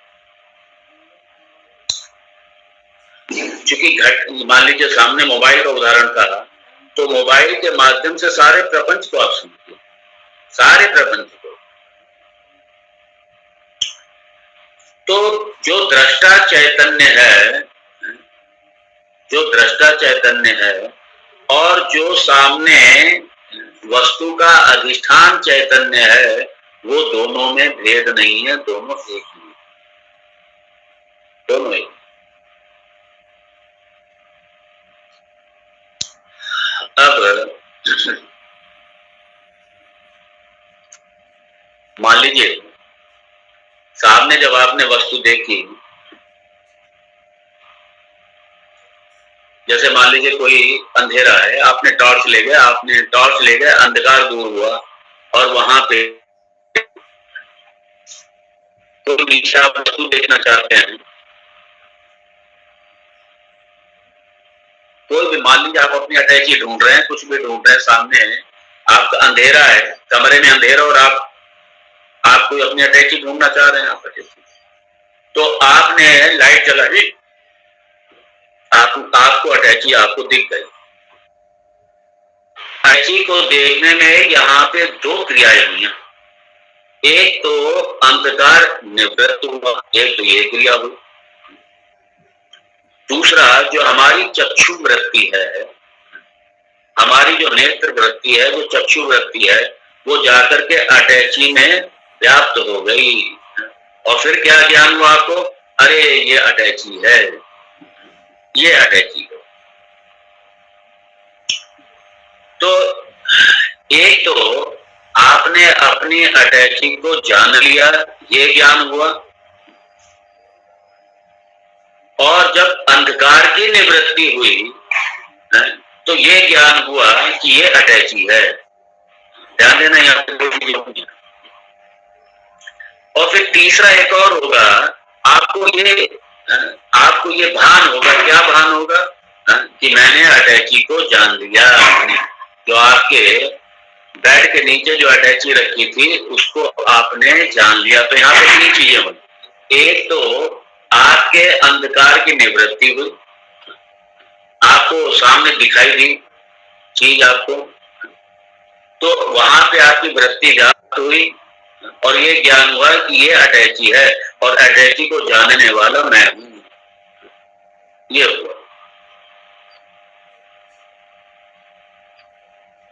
Speaker 1: चूंकि मान लीजिए सामने मोबाइल का उदाहरण था, तो मोबाइल के माध्यम से सारे प्रपंच को आप सुनते, सारे प्रपंच को। तो जो दृष्टा चैतन्य है, जो दृष्टा चैतन्य है और जो सामने वस्तु का अधिष्ठान चैतन्य है, वो दोनों में भेद नहीं है, दोनों एक ही है, दोनों एक। अब मान लीजिए सामने जब आपने वस्तु देखी, जैसे मान लीजिए कोई अंधेरा है, आपने टॉर्च ले गए, अंधकार दूर हुआ और वहां पे तो नीचे आप वस्तु देखना चाहते हैं, कोई भी मान लीजिए आप अपनी अटैची ढूंढ रहे हैं, कुछ भी ढूंढ रहे हैं, सामने आपका अंधेरा है, कमरे में अंधेरा और आप कोई अपनी अटैची ढूंढना चाह रहे हैं, आप अटैची, तो आपने लाइट जलाई, आपको अटैची आपको दिख गई। अटैची को देखने में यहाँ पे दो क्रियाएं हुई हैं, एक तो अंधकार निवृत्त हुआ, एक तो ये क्रिया हुई। दूसरा जो हमारी चक्षु वृत्ति है, हमारी जो नेत्र वृत्ति है, जो चक्षु वृत्ति है, वो जाकर के अटैची में व्याप्त हो गई। और फिर क्या ज्ञान हुआ आपको? अरे ये अटैची है, ये अटैची है। तो एक तो आपने अपनी अटैची को जान लिया, ये ज्ञान हुआ। और जब अंधकार की निवृत्ति हुई तो ये ज्ञान हुआ कि ये अटैची है। ध्यान देना यहाँ पे। और फिर तीसरा एक और होगा, आपको ये भान होगा, क्या भान होगा? कि मैंने अटैची को जान लिया। जो आपके बेड के नीचे जो अटैची रखी थी उसको आपने जान लिया। तो यहाँ पे तीन चीजें हुई, एक तो आपके अंधकार की निवृत्ति हुई, आपको सामने दिखाई दी चीज आपको, तो वहां पे आपकी वृत्ति व्याप्त हुई और ये ज्ञान हुआ कि ये अटैची है और अटैची को जानने वाला मैं हूं, ये हुआ।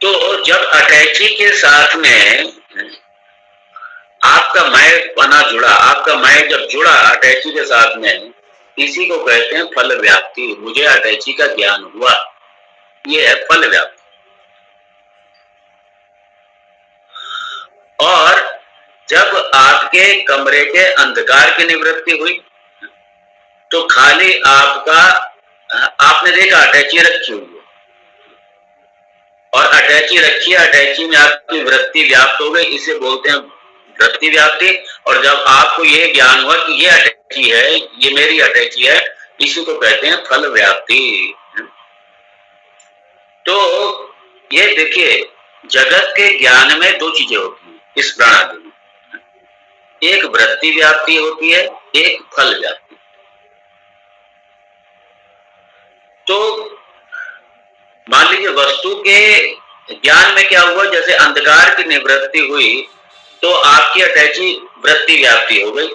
Speaker 1: तो जब अटैची के साथ में आपका मैं बना जुड़ा, आपका मैं जब जुड़ा अटैची के साथ में, इसी को कहते हैं फल व्याप्ति। मुझे अटैची का ज्ञान हुआ, ये है फल व्याप्ति। और जब आपके कमरे के अंधकार की निवृत्ति हुई तो खाली आपने देखा अटैची रखी हुई है और अटैची रखी है, अटैची में आपकी वृत्ति व्याप्त हो गई, इसे बोलते हैं वृत्ति व्याप्ति। और जब आपको ये ज्ञान हुआ कि ये अटैची है, ये मेरी अटैची है, इसी को कहते हैं फल व्याप्ति। तो ये देखिए, जगत के ज्ञान में दो चीजें होती हैं इस प्रणाली में, एक वृत्ति व्याप्ति होती है, एक फल व्याप्ति। तो मान लीजिए वस्तु के ज्ञान में क्या हुआ, जैसे अंधकार की निवृत्ति हुई तो आपकी अटैची वृत्ति व्याप्ति हो गई,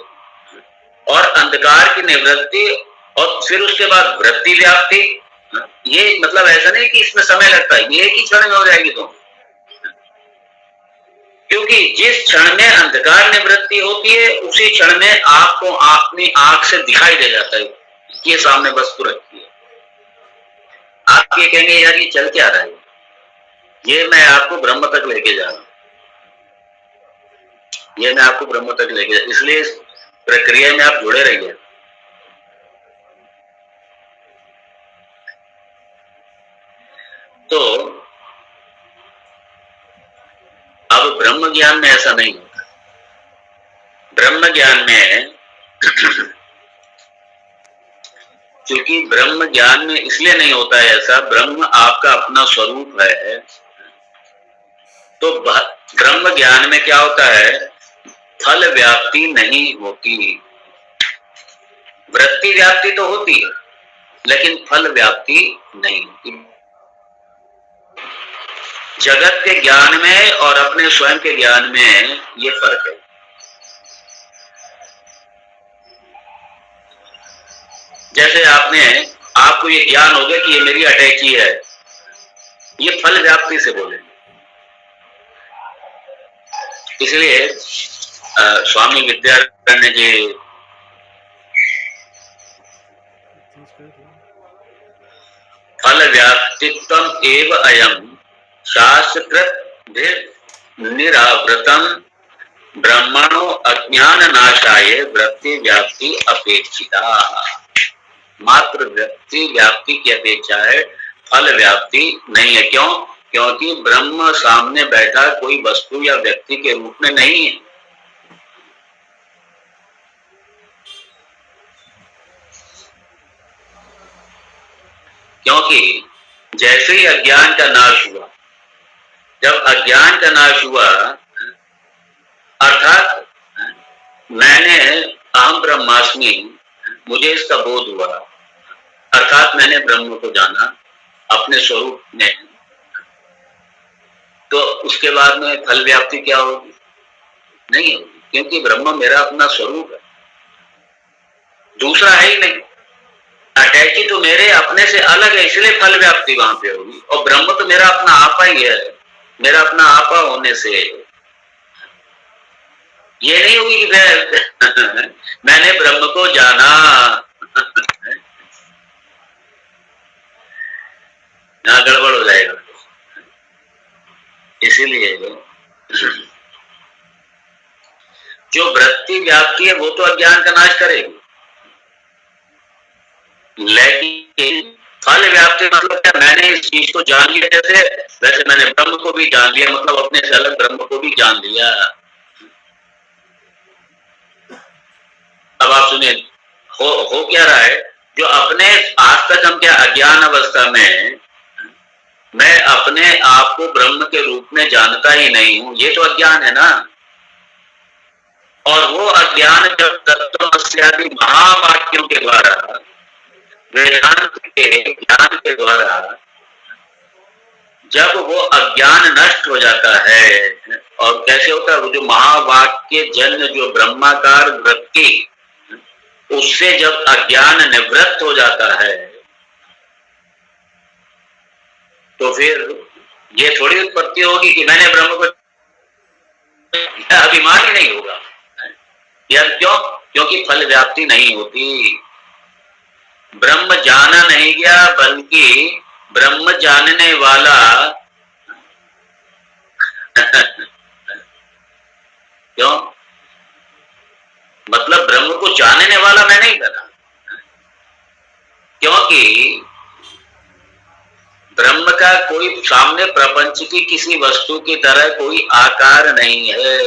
Speaker 1: और अंधकार की निवृत्ति और फिर उसके बाद वृत्ति व्याप्ति। ये मतलब ऐसा नहीं कि इसमें समय लगता है, ये एक ही क्षण में हो जाएगी। तो क्योंकि जिस क्षण में अंधकार निवृत्ति होती है उसी क्षण में आपको अपनी आंख से दिखाई दे जाता है कि ये सामने वस्तु रखी है। आप ये कहेंगे यार ये चल क्या रहा है, ये मैं आपको ब्रह्म तक लेके जा रहा हूं, ये मैं आपको ब्रह्म तक लेके जा, इसलिए इस प्रक्रिया में आप जुड़े रहिए। ब्रह्म ज्ञान में ऐसा नहीं होता। ब्रह्म ज्ञान में क्योंकि ब्रह्म ज्ञान में इसलिए नहीं होता है ऐसा, ब्रह्म आपका अपना स्वरूप है। तो ब्रह्म ज्ञान में क्या होता है, फल व्याप्ति नहीं होती। वृत्ति व्याप्ति तो होती है लेकिन फल व्याप्ति नहीं होती। जगत के ज्ञान में और अपने स्वयं के ज्ञान में ये फर्क है। जैसे आपको ये ज्ञान हो गया कि ये मेरी अटैची है, ये फल व्याप्ति से बोले। इसलिए स्वामी विद्यारण्य जी फल व्याप्तित्वम एव अयम शास्त्रकृत निरावृतम ब्रह्मणो अज्ञान नाशाय वृत्ति व्याप्ति अपेक्षिता। मात्र वृत्ति व्याप्ति की अपेक्षा है, फल व्याप्ति नहीं है। क्यों? क्योंकि ब्रह्म सामने बैठा कोई वस्तु या व्यक्ति के रूप में नहीं है। क्योंकि जैसे ही अज्ञान का नाश हुआ, जब अज्ञान का नाश हुआ अर्थात मैंने अहम ब्रह्मास्मि, मुझे इसका बोध हुआ, अर्थात मैंने ब्रह्म को जाना अपने स्वरूप में, तो उसके बाद में फल व्याप्ति क्या होगी? नहीं होगी, क्योंकि ब्रह्म मेरा अपना स्वरूप है, दूसरा है ही नहीं। अटैची तो मेरे अपने से अलग है, इसलिए फल व्याप्ति वहां पे होगी। और ब्रह्म तो मेरा अपना आपा ही है, मेरा अपना आपा होने से ये नहीं होगी कि मैंने ब्रह्म को जाना। ना गड़बड़ हो जाएगा। इसीलिए जो वृत्ति व्याप्ति है वो तो अज्ञान का नाश करेगी, लेकिन फल व्याप्ति मतलब क्या? मैंने इस चीज को जान लिया, जैसे वैसे मैंने ब्रह्म को भी जान लिया, मतलब अपने से अलग ब्रह्म को भी जान लिया। अब आप सुनिए, हो क्या रहा है, जो अपने आज तक हम क्या अज्ञान अवस्था में मैं अपने आप को ब्रह्म के रूप में जानता ही नहीं हूं, ये तो अज्ञान है ना। और वो अज्ञान जब तत्वमस्यादि महावाक्यों के द्वारा, वेदांत के ज्ञान के द्वारा जब वो अज्ञान नष्ट हो जाता है, और कैसे होता है, वो जो महावाक्य जन्य जो ब्रह्माकार वृत्ति, उससे जब अज्ञान निवृत्त हो जाता है, तो फिर ये थोड़ी उत्पत्ति होगी कि मैंने ब्रह्म को, अभिमान ही नहीं होगा। यह क्यों? क्योंकि फल व्याप्ति नहीं होती। ब्रह्म जाना नहीं गया, बल्कि ब्रह्म जानने वाला क्यों? मतलब ब्रह्म को जानने वाला मैं नहीं बना, क्योंकि ब्रह्म का कोई सामने प्रपंच की किसी वस्तु की तरह कोई आकार नहीं है।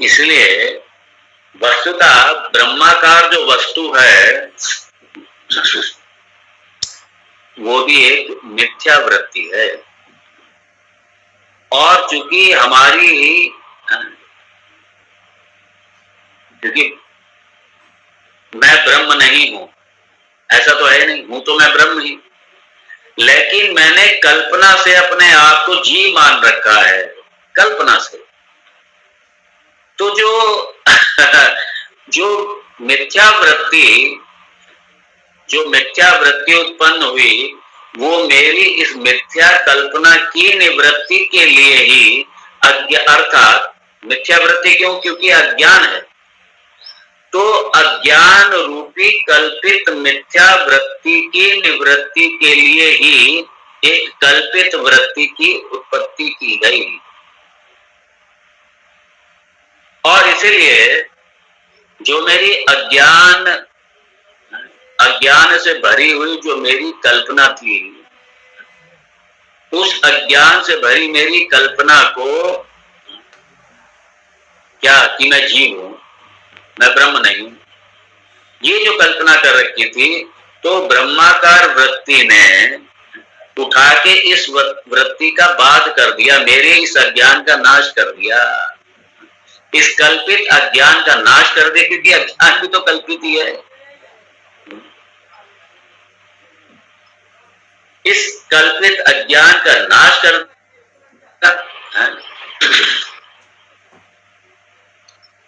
Speaker 1: इसलिए वस्तुतः ब्रह्माकार जो वस्तु है वो भी एक मिथ्या वृत्ति है। और चूंकि क्योंकि मैं ब्रह्म नहीं हूं, ऐसा तो है नहीं, हूं तो मैं ब्रह्म ही, लेकिन मैंने कल्पना से अपने आप को जी मान रखा है, कल्पना से। तो जो मिथ्या वृत्ति उत्पन्न हुई, वो मेरी इस मिथ्या कल्पना की निवृत्ति के लिए ही अर्थात मिथ्या वृत्ति क्यों? क्योंकि अज्ञान है। तो अज्ञान रूपी कल्पित मिथ्या वृत्ति की निवृत्ति के लिए ही एक कल्पित वृत्ति की उत्पत्ति की गई। और इसलिए जो मेरी अज्ञान से भरी हुई जो मेरी कल्पना थी, उस अज्ञान से भरी मेरी कल्पना को क्या कि मैं जीव हूं, मैं ब्रह्म नहीं हूं, ये जो कल्पना कर रखी थी, तो ब्रह्माकार वृत्ति ने उठा के इस वृत्ति का बाध कर दिया, मेरे इस अज्ञान का नाश कर दिया, इस कल्पित अज्ञान का नाश कर दिया, क्योंकि अज्ञान भी तो कल्पित ही है। इस कल्पित अज्ञान का नाश कर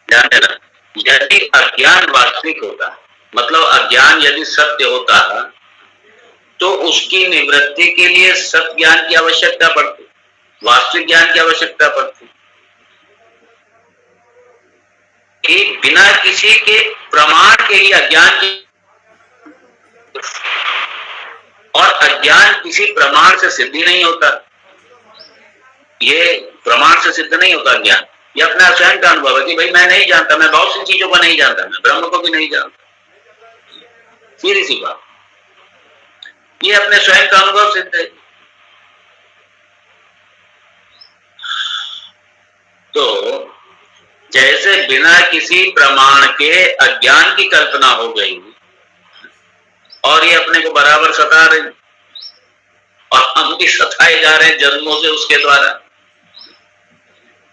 Speaker 1: ध्यान देना, यदि अज्ञान वास्तविक होता, मतलब अज्ञान यदि सत्य होता, तो उसकी निवृत्ति के लिए सत्य ज्ञान की आवश्यकता पड़ती, वास्तविक ज्ञान की आवश्यकता पड़ती। कि बिना किसी के प्रमाण के ही अज्ञान की, और अज्ञान किसी प्रमाण से सिद्ध नहीं होता, ये प्रमाण से सिद्ध नहीं होता ज्ञान, ये अपना स्वयं का अनुभव है कि भाई मैं नहीं जानता, मैं बहुत सी चीजों को नहीं जानता, मैं ब्रह्म को भी नहीं जानता, सीधी सी बात, ये अपने स्वयं का अनुभव सिद्ध है। तो जैसे बिना किसी प्रमाण के अज्ञान की कल्पना हो गई और ये अपने को बराबर सता रहे, और हम भी सताए जा रहे हैं जन्मों से उसके द्वारा,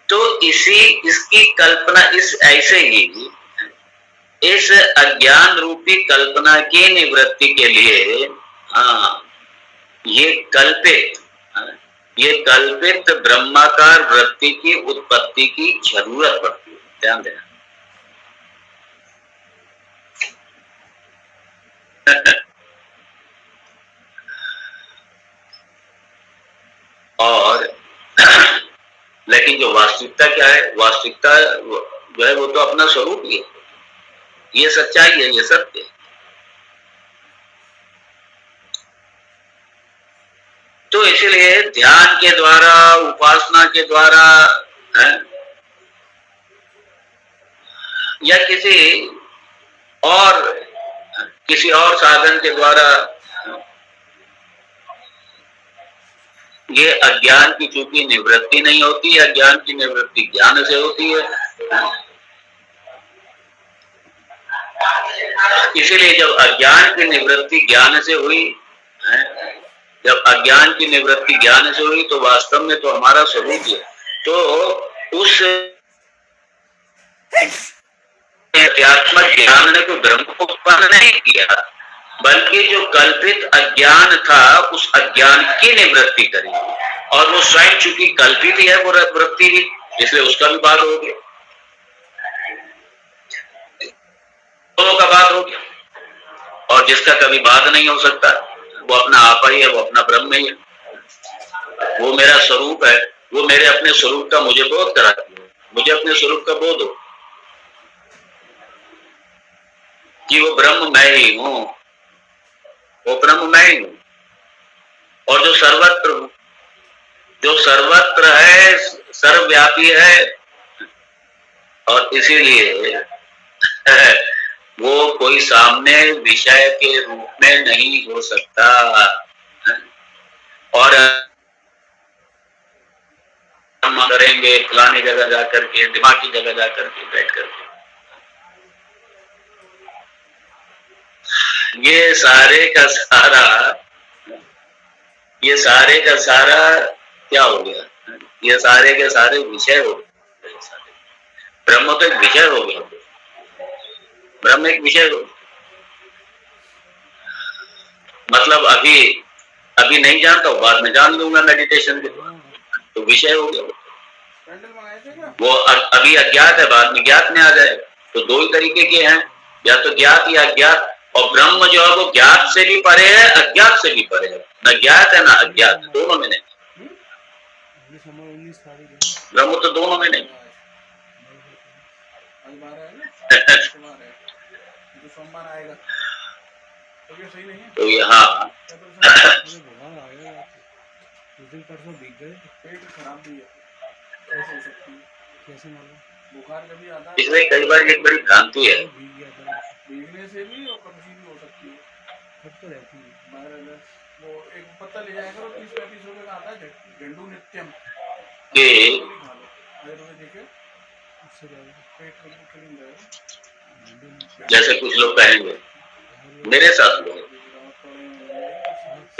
Speaker 1: तो इसकी कल्पना इस ऐसे ही इस अज्ञान रूपी कल्पना की निवृत्ति के लिए ये कल्पित ब्रह्माकार वृत्ति की उत्पत्ति की जरूरत पड़ती है। ध्यान देना। और लेकिन जो वास्तविकता क्या है, वास्तविकता जो है वो तो अपना स्वरूप ही है, ये सच्चाई है, ये सत्य है। तो इसलिए ध्यान के द्वारा, उपासना के द्वारा या किसी और साधन के द्वारा ये अज्ञान की चूंकि निवृत्ति नहीं होती, अज्ञान की निवृत्ति ज्ञान से होती है। इसीलिए जब अज्ञान की निवृत्ति ज्ञान से हुई, जब अज्ञान की निवृत्ति ज्ञान से हुई, तो वास्तव में तो हमारा स्वरूप है। तो उस अध्यात्मक ज्ञान ने तो ब्रह्म को उत्पन्न नहीं किया, बल्कि जो कल्पित अज्ञान था उस अज्ञान की निवृत्ति करी, और वो स्वयं चूंकि कल्पित ही है वो वृत्ति भी, इसलिए उसका भी बात हो गया, दोनों का बात हो गया। और जिसका कभी बात नहीं हो सकता वो अपना आपा ही है, वो अपना ब्रह्म ही है, वो मेरा स्वरूप है, वो मेरे अपने स्वरूप का मुझे बोध कराती है, मुझे अपने स्वरूप का बोध हो कि वो ब्रह्म मैं ही हूं, वो ब्रह्म मैं ही हूं, और जो सर्वत्र है, सर्वव्यापी है, और इसीलिए वो कोई सामने विषय के रूप में नहीं हो सकता। और हम करेंगे फलानी जगह जाकर के, दिमाग की जगह जाकर के बैठ करके, ये सारे का सारा क्या हो गया, ये सारे के सारे विषय हो गए। ब्रह्म तो एक विषय हो गया, ब्रह्म एक विषय हो, मतलब अभी नहीं जानता हूँ, बाद में जान लूंगा मेडिटेशन के, तो विषय हो गया। वो अभी अज्ञात है, बाद में ज्ञात में आ जाए, तो दो ही तरीके के हैं, या तो ज्ञात या अज्ञात। और ब्रह्म जो है वो ज्ञात से भी परे है, अज्ञात से भी परे है, न ज्ञात है ना अज्ञात, दोनों में नहीं। ब्रह्म तो दोनों में नहीं। तो यहाँ इसमें कई बार एक बड़ी भ्रांति है,
Speaker 2: भीगने से भी और कमसी भी हो सकती है, तो रहती है वो एक
Speaker 3: पत्ता ले जाया करो, 30-35 रुपए का आता है झंडू नित्यम,
Speaker 1: कि
Speaker 3: खा लो आयुर्वेदिक है, उससे पेट क्लीन रहेगा।
Speaker 1: जैसे कुछ लोग कहेंगे मेरे साथ हुआ,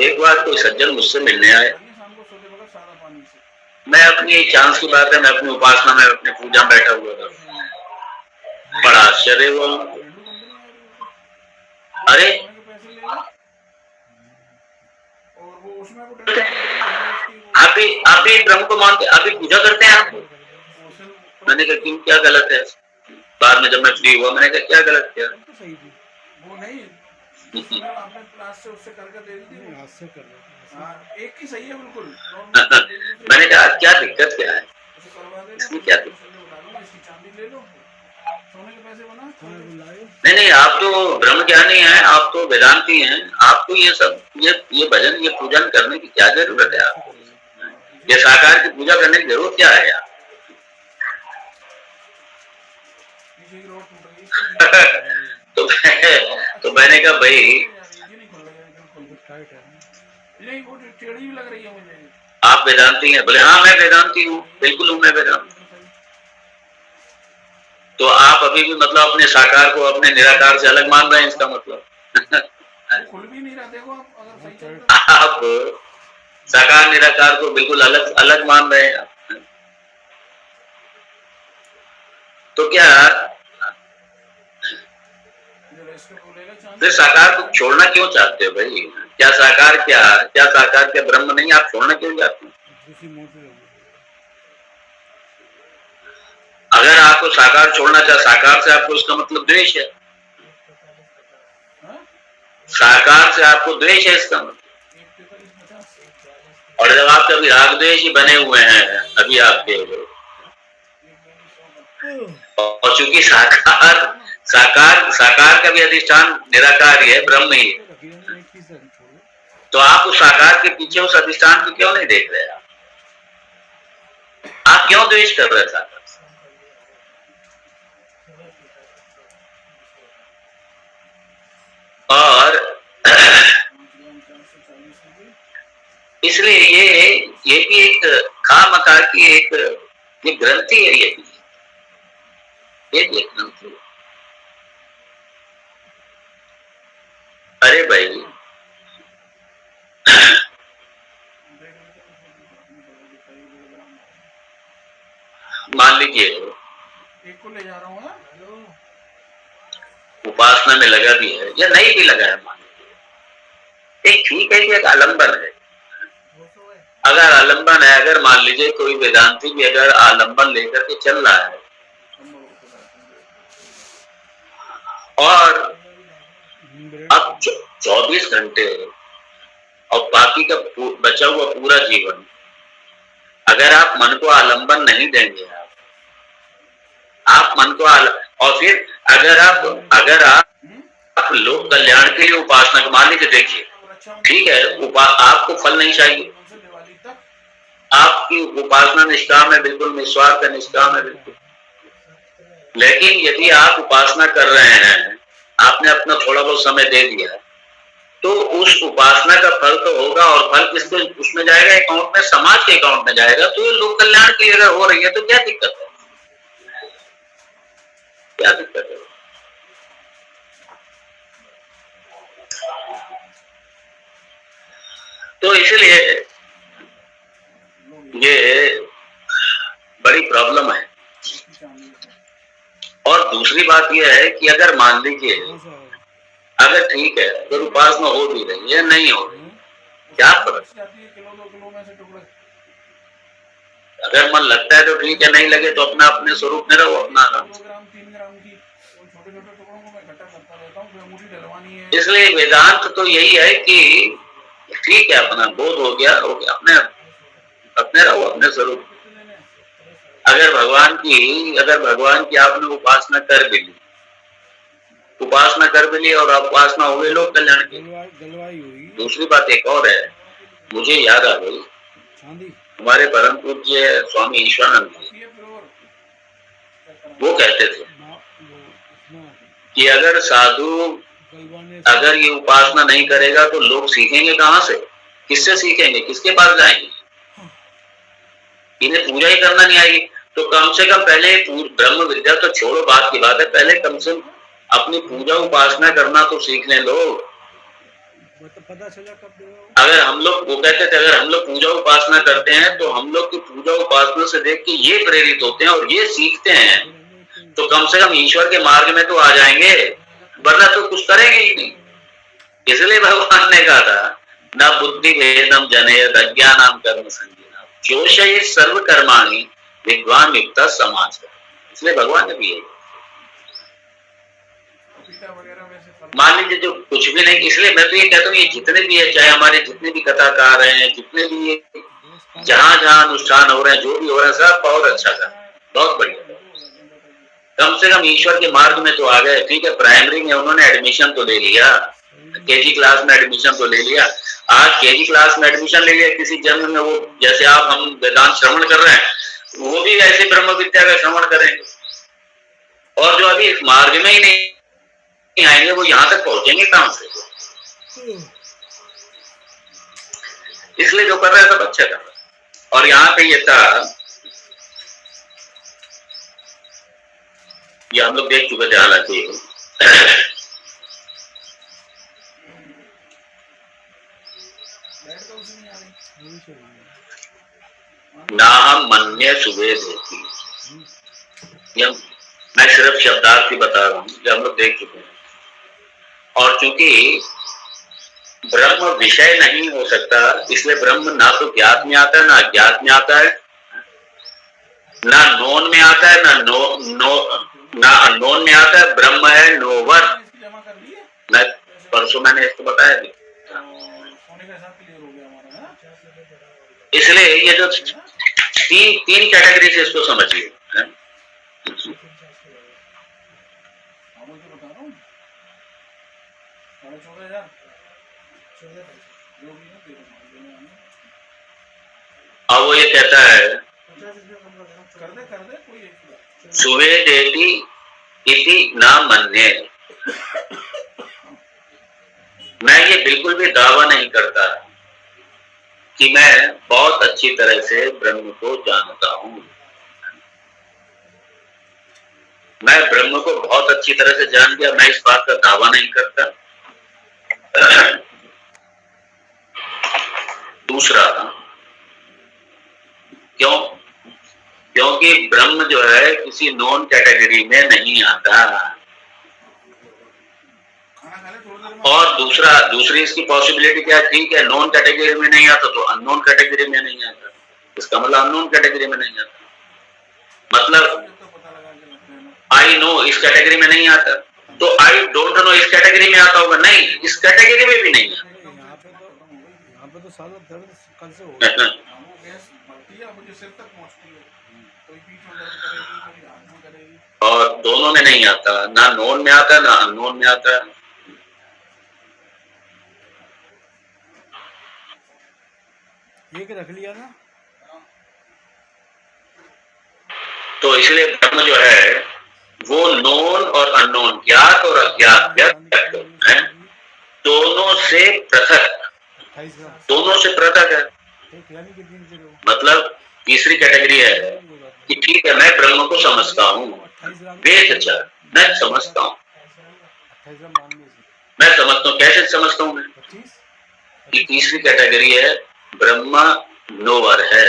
Speaker 1: एक बार कोई सज्जन मुझसे मिलने आए,
Speaker 3: शाम को सोते वक्त सादा पानी से,
Speaker 1: मैं अपनी चांस की बात है, मैं अपनी उपासना में अपनी पूजा में बैठा हुआ था, बड़ा आश्चर्य हुआ। अरे
Speaker 3: और वो उसमें
Speaker 1: आप भी ब्रह्म को मानते, आप भी पूजा करते हैं आप? मैंने कहा क्यों, क्या गलत है? बाद में जब मैं फ्री हुआ मैंने कहा क्या गलत किया?
Speaker 3: वो नहीं आपने क्लास से उससे करके दे दी, हाथ से कर रहा, हाँ एक ही सही है बिल्कुल।
Speaker 1: मैंने कहा क्या दिक्कत क्या है, इसमें क्या दिक्कत?
Speaker 3: चांदी ले लो, सोने के पैसे बना।
Speaker 1: नहीं, आप तो ब्रह्म ज्ञानी हैं, आप तो वेदांती हैं, आपको ये सब ये भजन ये पूजन करने की क्या जरूरत है? आपको ये साकार की पूजा करने की जरूरत क्या है यार? तो मैंने कहा भाई
Speaker 3: नहीं वो टेढ़ी भी लग रही है मुझे।
Speaker 1: आप वेदांती हैं? बोले हाँ मैं वेदांती हूँ, बिल्कुल हूँ मैं वेदांती। तो आप अभी भी मतलब अपने साकार को अपने निराकार से अलग मान रहे हैं, इसका मतलब
Speaker 3: खुल भी नहीं रहा, देखो आप अगर सही
Speaker 1: आप साकार निराकार को बिल्कुल अलग अलग मान रहे हैं। तो क्या फिर साकार को छोड़ना क्यों चाहते हो भाई? क्या साकार क्या ब्रह्म नहीं, आप छोड़ना क्यों चाहते हैं? अगर आपको साकार छोड़ना चाहे, साकार से आपको इसका मतलब द्वेष है, साकार से आपको द्वेष है इसका मतलब। और जब आप कभी राग द्वेष ही बने हुए हैं अभी आपके, और चूंकि साकार का भी अधिष्ठान निराकार ही है, ब्रह्म ही है, तो आप उस साकार के पीछे उस अधिष्ठान को क्यों नहीं देख रहे? आप क्यों द्वेष कर रहे हैं साकार? और इसलिए ये भी एक खामखा की एक ग्रंथि है, ये भी एक ग्रंथि है। अरे भाई मान लीजिए
Speaker 3: एक को ले जा रहा हूँ,
Speaker 1: उपासना में लगा भी है या नहीं भी लगा है, मान लीजिए एक ठीक है कि एक आलंबन है। अगर आलंबन है, अगर मान लीजिए कोई वेदांती भी अगर आलंबन लेकर के चल रहा है और अब 24 घंटे और बाकी का बचा हुआ पूरा जीवन अगर आप मन को आलंबन नहीं देंगे, आप मन को और फिर अगर आप लोक कल्याण के लिए उपासना, मान लीजिए देखिए ठीक है, आपको फल नहीं चाहिए, आपकी उपासना निष्काम है, बिल्कुल निस्वार्थ निष्काम है बिल्कुल, लेकिन यदि आप उपासना कर रहे हैं, आपने अपना थोड़ा बहुत समय दे दिया, तो उस उपासना का फल तो होगा, और फल किसके उसमें जाएगा? अकाउंट में, समाज के अकाउंट में जाएगा। तो ये लोक कल्याण की अगर हो रही है तो क्या दिक्कत है? क्या दिक्कत है? तो इसलिए ये बड़ी प्रॉब्लम है। और दूसरी बात यह है कि अगर मान लीजिए अगर ठीक है, अगर उपासना हो भी रही है नहीं हो रही, क्या फर्क? अगर मन लगता है तो ठीक है, नहीं लगे तो अपना अपने स्वरूप में रहो, अपना आराम। इसलिए वेदांत तो यही है कि ठीक है, अपना बोध हो गया अपने रहो अपने स्वरूप। अगर भगवान की आपने उपासना कर भी ली और उपासना हो गई लोक कल्याण की। दूसरी बात एक और है, मुझे याद आ गई, हमारे परम पूज्य स्वामी ईश्वरानंद जी वो कहते थे कि अगर साधु अगर ये उपासना नहीं करेगा तो लोग सीखेंगे कहाँ से? किससे सीखेंगे, किसके पास जाएंगे? इन्हें पूजा ही करना नहीं आएगी। तो कम से कम पहले ब्रह्म विद्या तो छोड़ो, बात की बात है, पहले कम से कम अपनी पूजा उपासना करना तो सीख लें लोग।
Speaker 2: पता चला कब
Speaker 1: अगर हम लोग, वो कहते थे अगर हम लोग पूजा उपासना करते हैं तो हम लोग की पूजा उपासना से देख के ये प्रेरित होते हैं और ये सीखते हैं, तो कम से कम ईश्वर के मार्ग में तो आ जाएंगे, वरना तो कुछ करेंगे ही नहीं। इसलिए भगवान ने कहा था न बुद्धि भेदम जनेत अज्ञानाम कर्म संगीना जोषये सर्व कर्माणि विद्वान युक्त समाज। इसलिए भगवान ने भी यही मान लीजिए जो कुछ भी नहीं। इसलिए मैं तो ये कहता हूँ ये जितने भी है, चाहे हमारे जितने भी कथाकार हैं, जितने भी जहां जहां अनुष्ठान हो रहे हैं, जो भी हो रहा है, सब बहुत अच्छा था, बहुत बढ़िया। कम से कम ईश्वर के मार्ग में तो आ गए। ठीक है, प्राइमरी में उन्होंने एडमिशन तो ले लिया, केजी क्लास में एडमिशन तो ले लिया। आज केजी क्लास में एडमिशन ले लिया किसी जन्म में, वो जैसे आप हम वेदांत श्रवण कर रहे हैं, वो भी ऐसे ब्रह्म विद्या का श्रवण करेंगे। और जो अभी इस मार्ग में ही नहीं आएंगे वो यहां तक पहुंचेंगे कहां से? इसलिए जो कर रहा है सब अच्छा कर रहा है। और यहाँ पे ये था, ये हम लोग देख चुके थे हालांकि, ना हम मन्य सुबह देती, मैं सिर्फ शब्दार्थ ही बता रहा हूँ, जो हम लोग देख चुके हैं। और चूंकि ब्रह्म विषय नहीं हो सकता, इसलिए ब्रह्म ना तो ज्ञात में आता है ना अज्ञात में आता है, ना नोन में आता है ना अननोन में आता है। ब्रह्म है नोवर। मैं परसों मैंने इसको बताया भी। इसलिए ये जो तीन कैटेगरी से इसको समझिए। अब वो ये कहता है सुवे देती इति ना मन्ये। मैं ये बिल्कुल भी दावा नहीं करता कि मैं बहुत अच्छी तरह से ब्रह्म को जानता हूं। मैं ब्रह्म को बहुत अच्छी तरह से जान गया, मैं इस बात का दावा नहीं करता। दूसरा, क्योंकि ब्रह्म जो है किसी नॉन कैटेगरी में नहीं आता। और दूसरी इसकी पॉसिबिलिटी क्या है? ठीक है, नॉन कैटेगरी में नहीं आता तो अननोन कैटेगरी में नहीं आता, इसका मतलब अननोन कैटेगरी में नहीं आता। मतलब आई नो इस कैटेगरी में नहीं आता, तो आई डोंट नो इस कैटेगरी में आता होगा? नहीं, इस कैटेगरी में भी नहीं आता। और दोनों में नहीं आता, ना नोन में आता ना अननोन में आता।
Speaker 2: ये रख लिया ना।
Speaker 1: तो इसलिए ब्रह्म जो है वो नोन और अननोन, ज्ञात और अज्ञात है, दोनों से पृथक, दोनों से पृथक है। मतलब तीसरी कैटेगरी है कि ठीक है मैं ब्रह्म को समझता हूँ, वेद मैं समझता हूँ, मैं समझता हूँ। कैसे समझता हूँ मैं? कि तीसरी कैटेगरी है ब्रह्म नोवर है,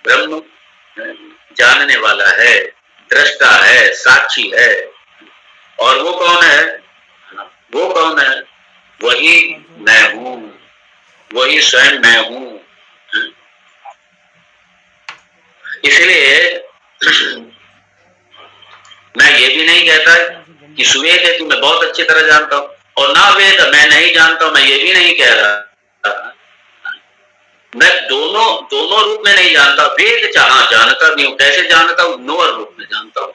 Speaker 1: ब्रह्म जानने वाला है, दृष्टा है, साक्षी है। और वो कौन है? वो कौन है? वही मैं हूं, वही स्वयं मैं हूं। इसलिए मैं ये भी नहीं कहता कि सुवेद है कि मैं बहुत अच्छी तरह जानता हूं, और ना वेद मैं नहीं जानता हूं, मैं ये भी नहीं कह रहा। मैं दोनों रूप में नहीं जानता। वेद जानता नहीं हूं। कैसे जानता हूं? नोवर रूप में जानता हूं,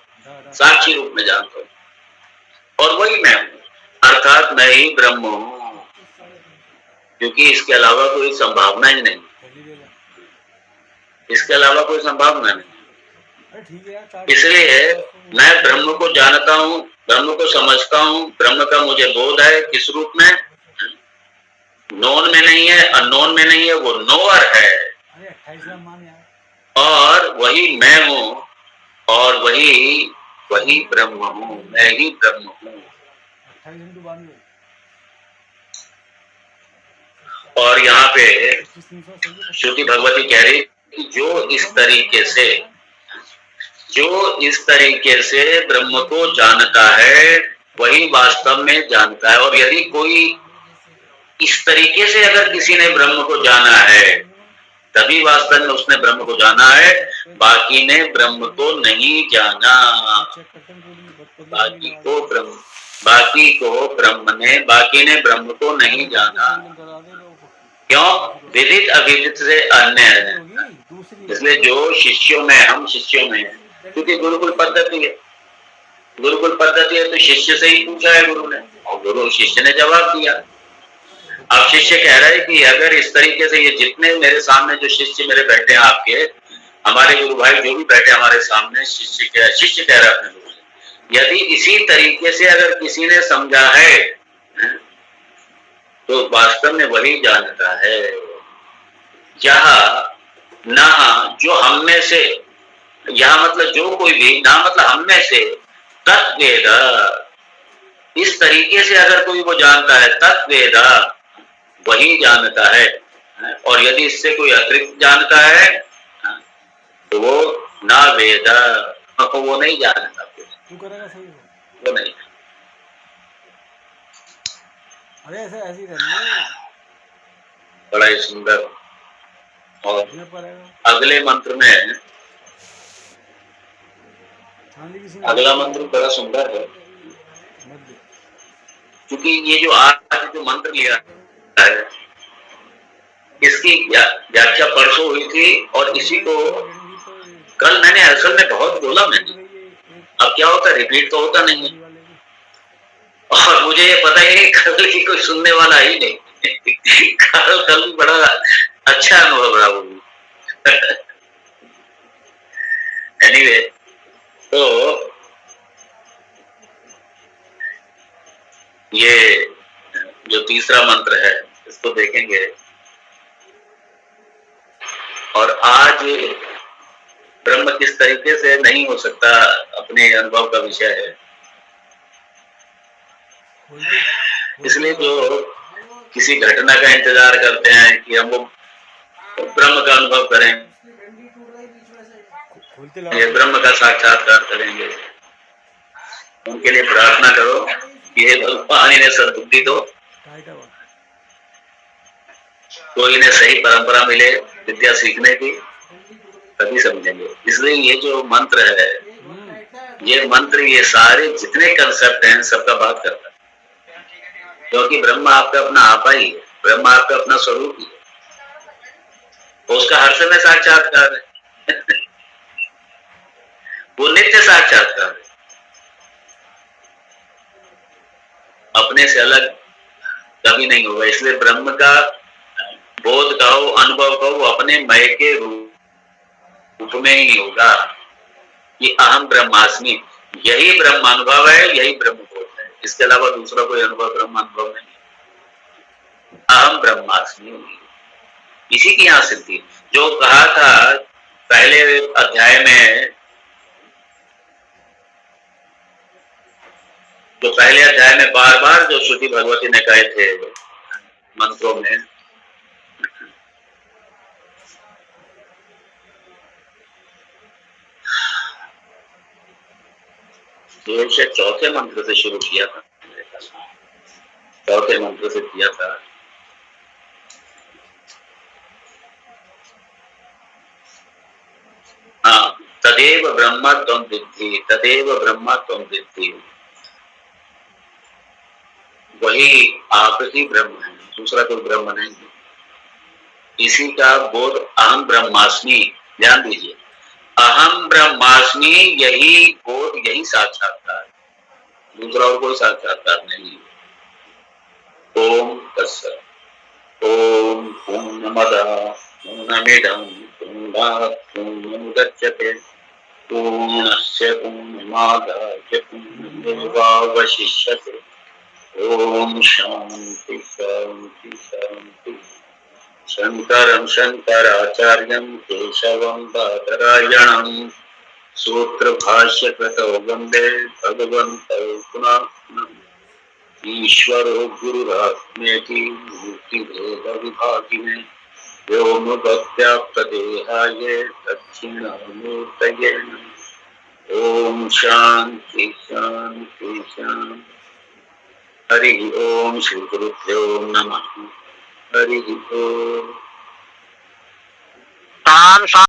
Speaker 1: साक्षी रूप में जानता हूं, और वही मैं हूं, अर्थात मैं ही ब्रह्म हूं, क्योंकि इसके अलावा कोई संभावना ही नहीं, इसके अलावा कोई संभावना नहीं। इसलिए मैं ब्रह्म को जानता हूं, ब्रह्म को समझता हूं, ब्रह्म का मुझे बोध है। किस रूप में? नोन में नहीं है, अननोन में नहीं है, वो नोअर है।
Speaker 2: अरे 28वां मान यार,
Speaker 1: और वही मैं हूँ, और वही वही ब्रह्म हूँ, मैं ही ब्रह्म हूँ।
Speaker 2: 28 × 92
Speaker 1: और यहाँ पे
Speaker 2: 25 300 सही है।
Speaker 1: श्रुति भगवती कह रही कि जो इस तरीके से ब्रह्म को जानता है वही वास्तव में जानता है। और यदि कोई इस तरीके से अगर किसी ने ब्रह्म को जाना है तभी वास्तव में उसने ब्रह्म को जाना है, बाकी ने ब्रह्म को नहीं जाना। बाकी ने ब्रह्म को नहीं जाना। क्यों? विदित अविदित से अन्य है। इसलिए जो शिष्यों में, हम शिष्यों में, क्योंकि गुरुकुल पद्धति है, गुरुकुल पद्धति है तो शिष्य से ही पूछा है गुरु ने, और गुरु शिष्य ने जवाब दिया। अब शिष्य कह रहा है कि अगर इस तरीके से ये जितने मेरे सामने जो शिष्य मेरे बैठे हैं, आपके हमारे गुरु भाई जो भी बैठे हमारे सामने, शिष्य कह रहा है अपने गुरु से, यदि इसी तरीके से अगर किसी ने समझा है तो वास्तव में वही जानता है। यहाँ ना जो हम में से, यहाँ मतलब जो कोई भी, ना मतलब हम में से, तत्वेद, इस तरीके से अगर कोई वो जानता है, तत्वेद वही जानता है। और यदि इससे कोई अतिरिक्त जानता है तो वो ना वेद, वो नहीं जानता, वो नहीं।
Speaker 2: अरे ऐसे ऐसी रहने
Speaker 1: बड़ा ही सुंदर। और अगले मंत्र में, अगला मंत्र बड़ा सुंदर है, क्योंकि ये जो आज जो मंत्र लिया है इसकी व्याख्या परसों हुई थी, और इसी को कल मैंने असल में बहुत बोला मैंने। अब क्या होता है, रिपीट तो होता नहीं है, और मुझे ये पता ही नहीं कल की कोई सुनने वाला ही नहीं। कल बड़ा अच्छा अनुभव रहा वो। एनीवे, तो ये जो तीसरा मंत्र है इसको देखेंगे। और आज ब्रह्म किस तरीके से नहीं हो सकता अपने अनुभव का विषय है। इसलिए जो किसी घटना का इंतजार करते हैं कि हम ब्रह्म का अनुभव करें, ये ब्रह्म का साक्षात्कार करेंगे, उनके लिए प्रार्थना करो कि हे भगवान इन्हें सद्बुद्धि दो, तो इन्हें सही परंपरा मिले विद्या सीखने की, तभी समझेंगे। इसलिए ये जो मंत्र है, ये मंत्र, ये सारे जितने कंसेप्ट हैं सबका बात करता है, क्योंकि ब्रह्म आपका अपना आपा ही है, ब्रह्म आपका अपना स्वरूप ही है, उसका हर समय साक्षात्कार है। वो नित्य साक्षात्कार है, अपने से अलग कभी नहीं होगा। इसलिए ब्रह्म का बोध कहो, अनुभव कहो, अपने मय के रूप में ही होगा। ये अहम ब्रह्मास्मि, यही ब्रह्म अनुभव है, यही ब्रह्म बोध है, इसके अलावा दूसरा कोई अनुभव ब्रह्म अनुभव नहीं। अहम ब्रह्मास्मि, इसी की यहाँ सिद्धि। जो कहा था पहले अध्याय में, जो पहले अध्याय में बार बार जो श्रुति भगवती ने कहे थे मंत्रों में, तो उसे चौथे मंत्र से शुरू किया था, चौथे मंत्र से किया था। हाँ, तदेव ब्रह्म त्वं विद्धि, तदेव ब्रह्म त्वं विद्धि, वही आप ही ब्रह्म है, दूसरा कोई ब्रह्म नहीं है। इसी का बोध अहम ब्रह्मास्मि, ध्यान दीजिए, अहम ब्रह्मास्मि, यही बोध, यही साक्षात्कार, दूसरा और कोई साक्षात्कार नहीं है। ओम तत्सत्। ओम पूर्णमदः पूर्णमिदं पूर्णात् पूर्णमुदच्यते पूर्णस्य पूर्णमादाय पूर्णमेवावशिष्यते। ओम शांति शांति शांति। शंकरं शंकराचार्यं केशवं बादरायणं सूत्रभाष्यकृतौ वन्दे भगवन्तौ पुनः पुनः। ईश्वरो गुरुरात्मेति मूर्तिभेदविभागिने व्योमवद्व्याप्तदेहाय दक्षिणामूर्तये नमः। ओम शांति शांति शांति। हरि ओम श्री गुरुभ्यो नमः। हरि ओम।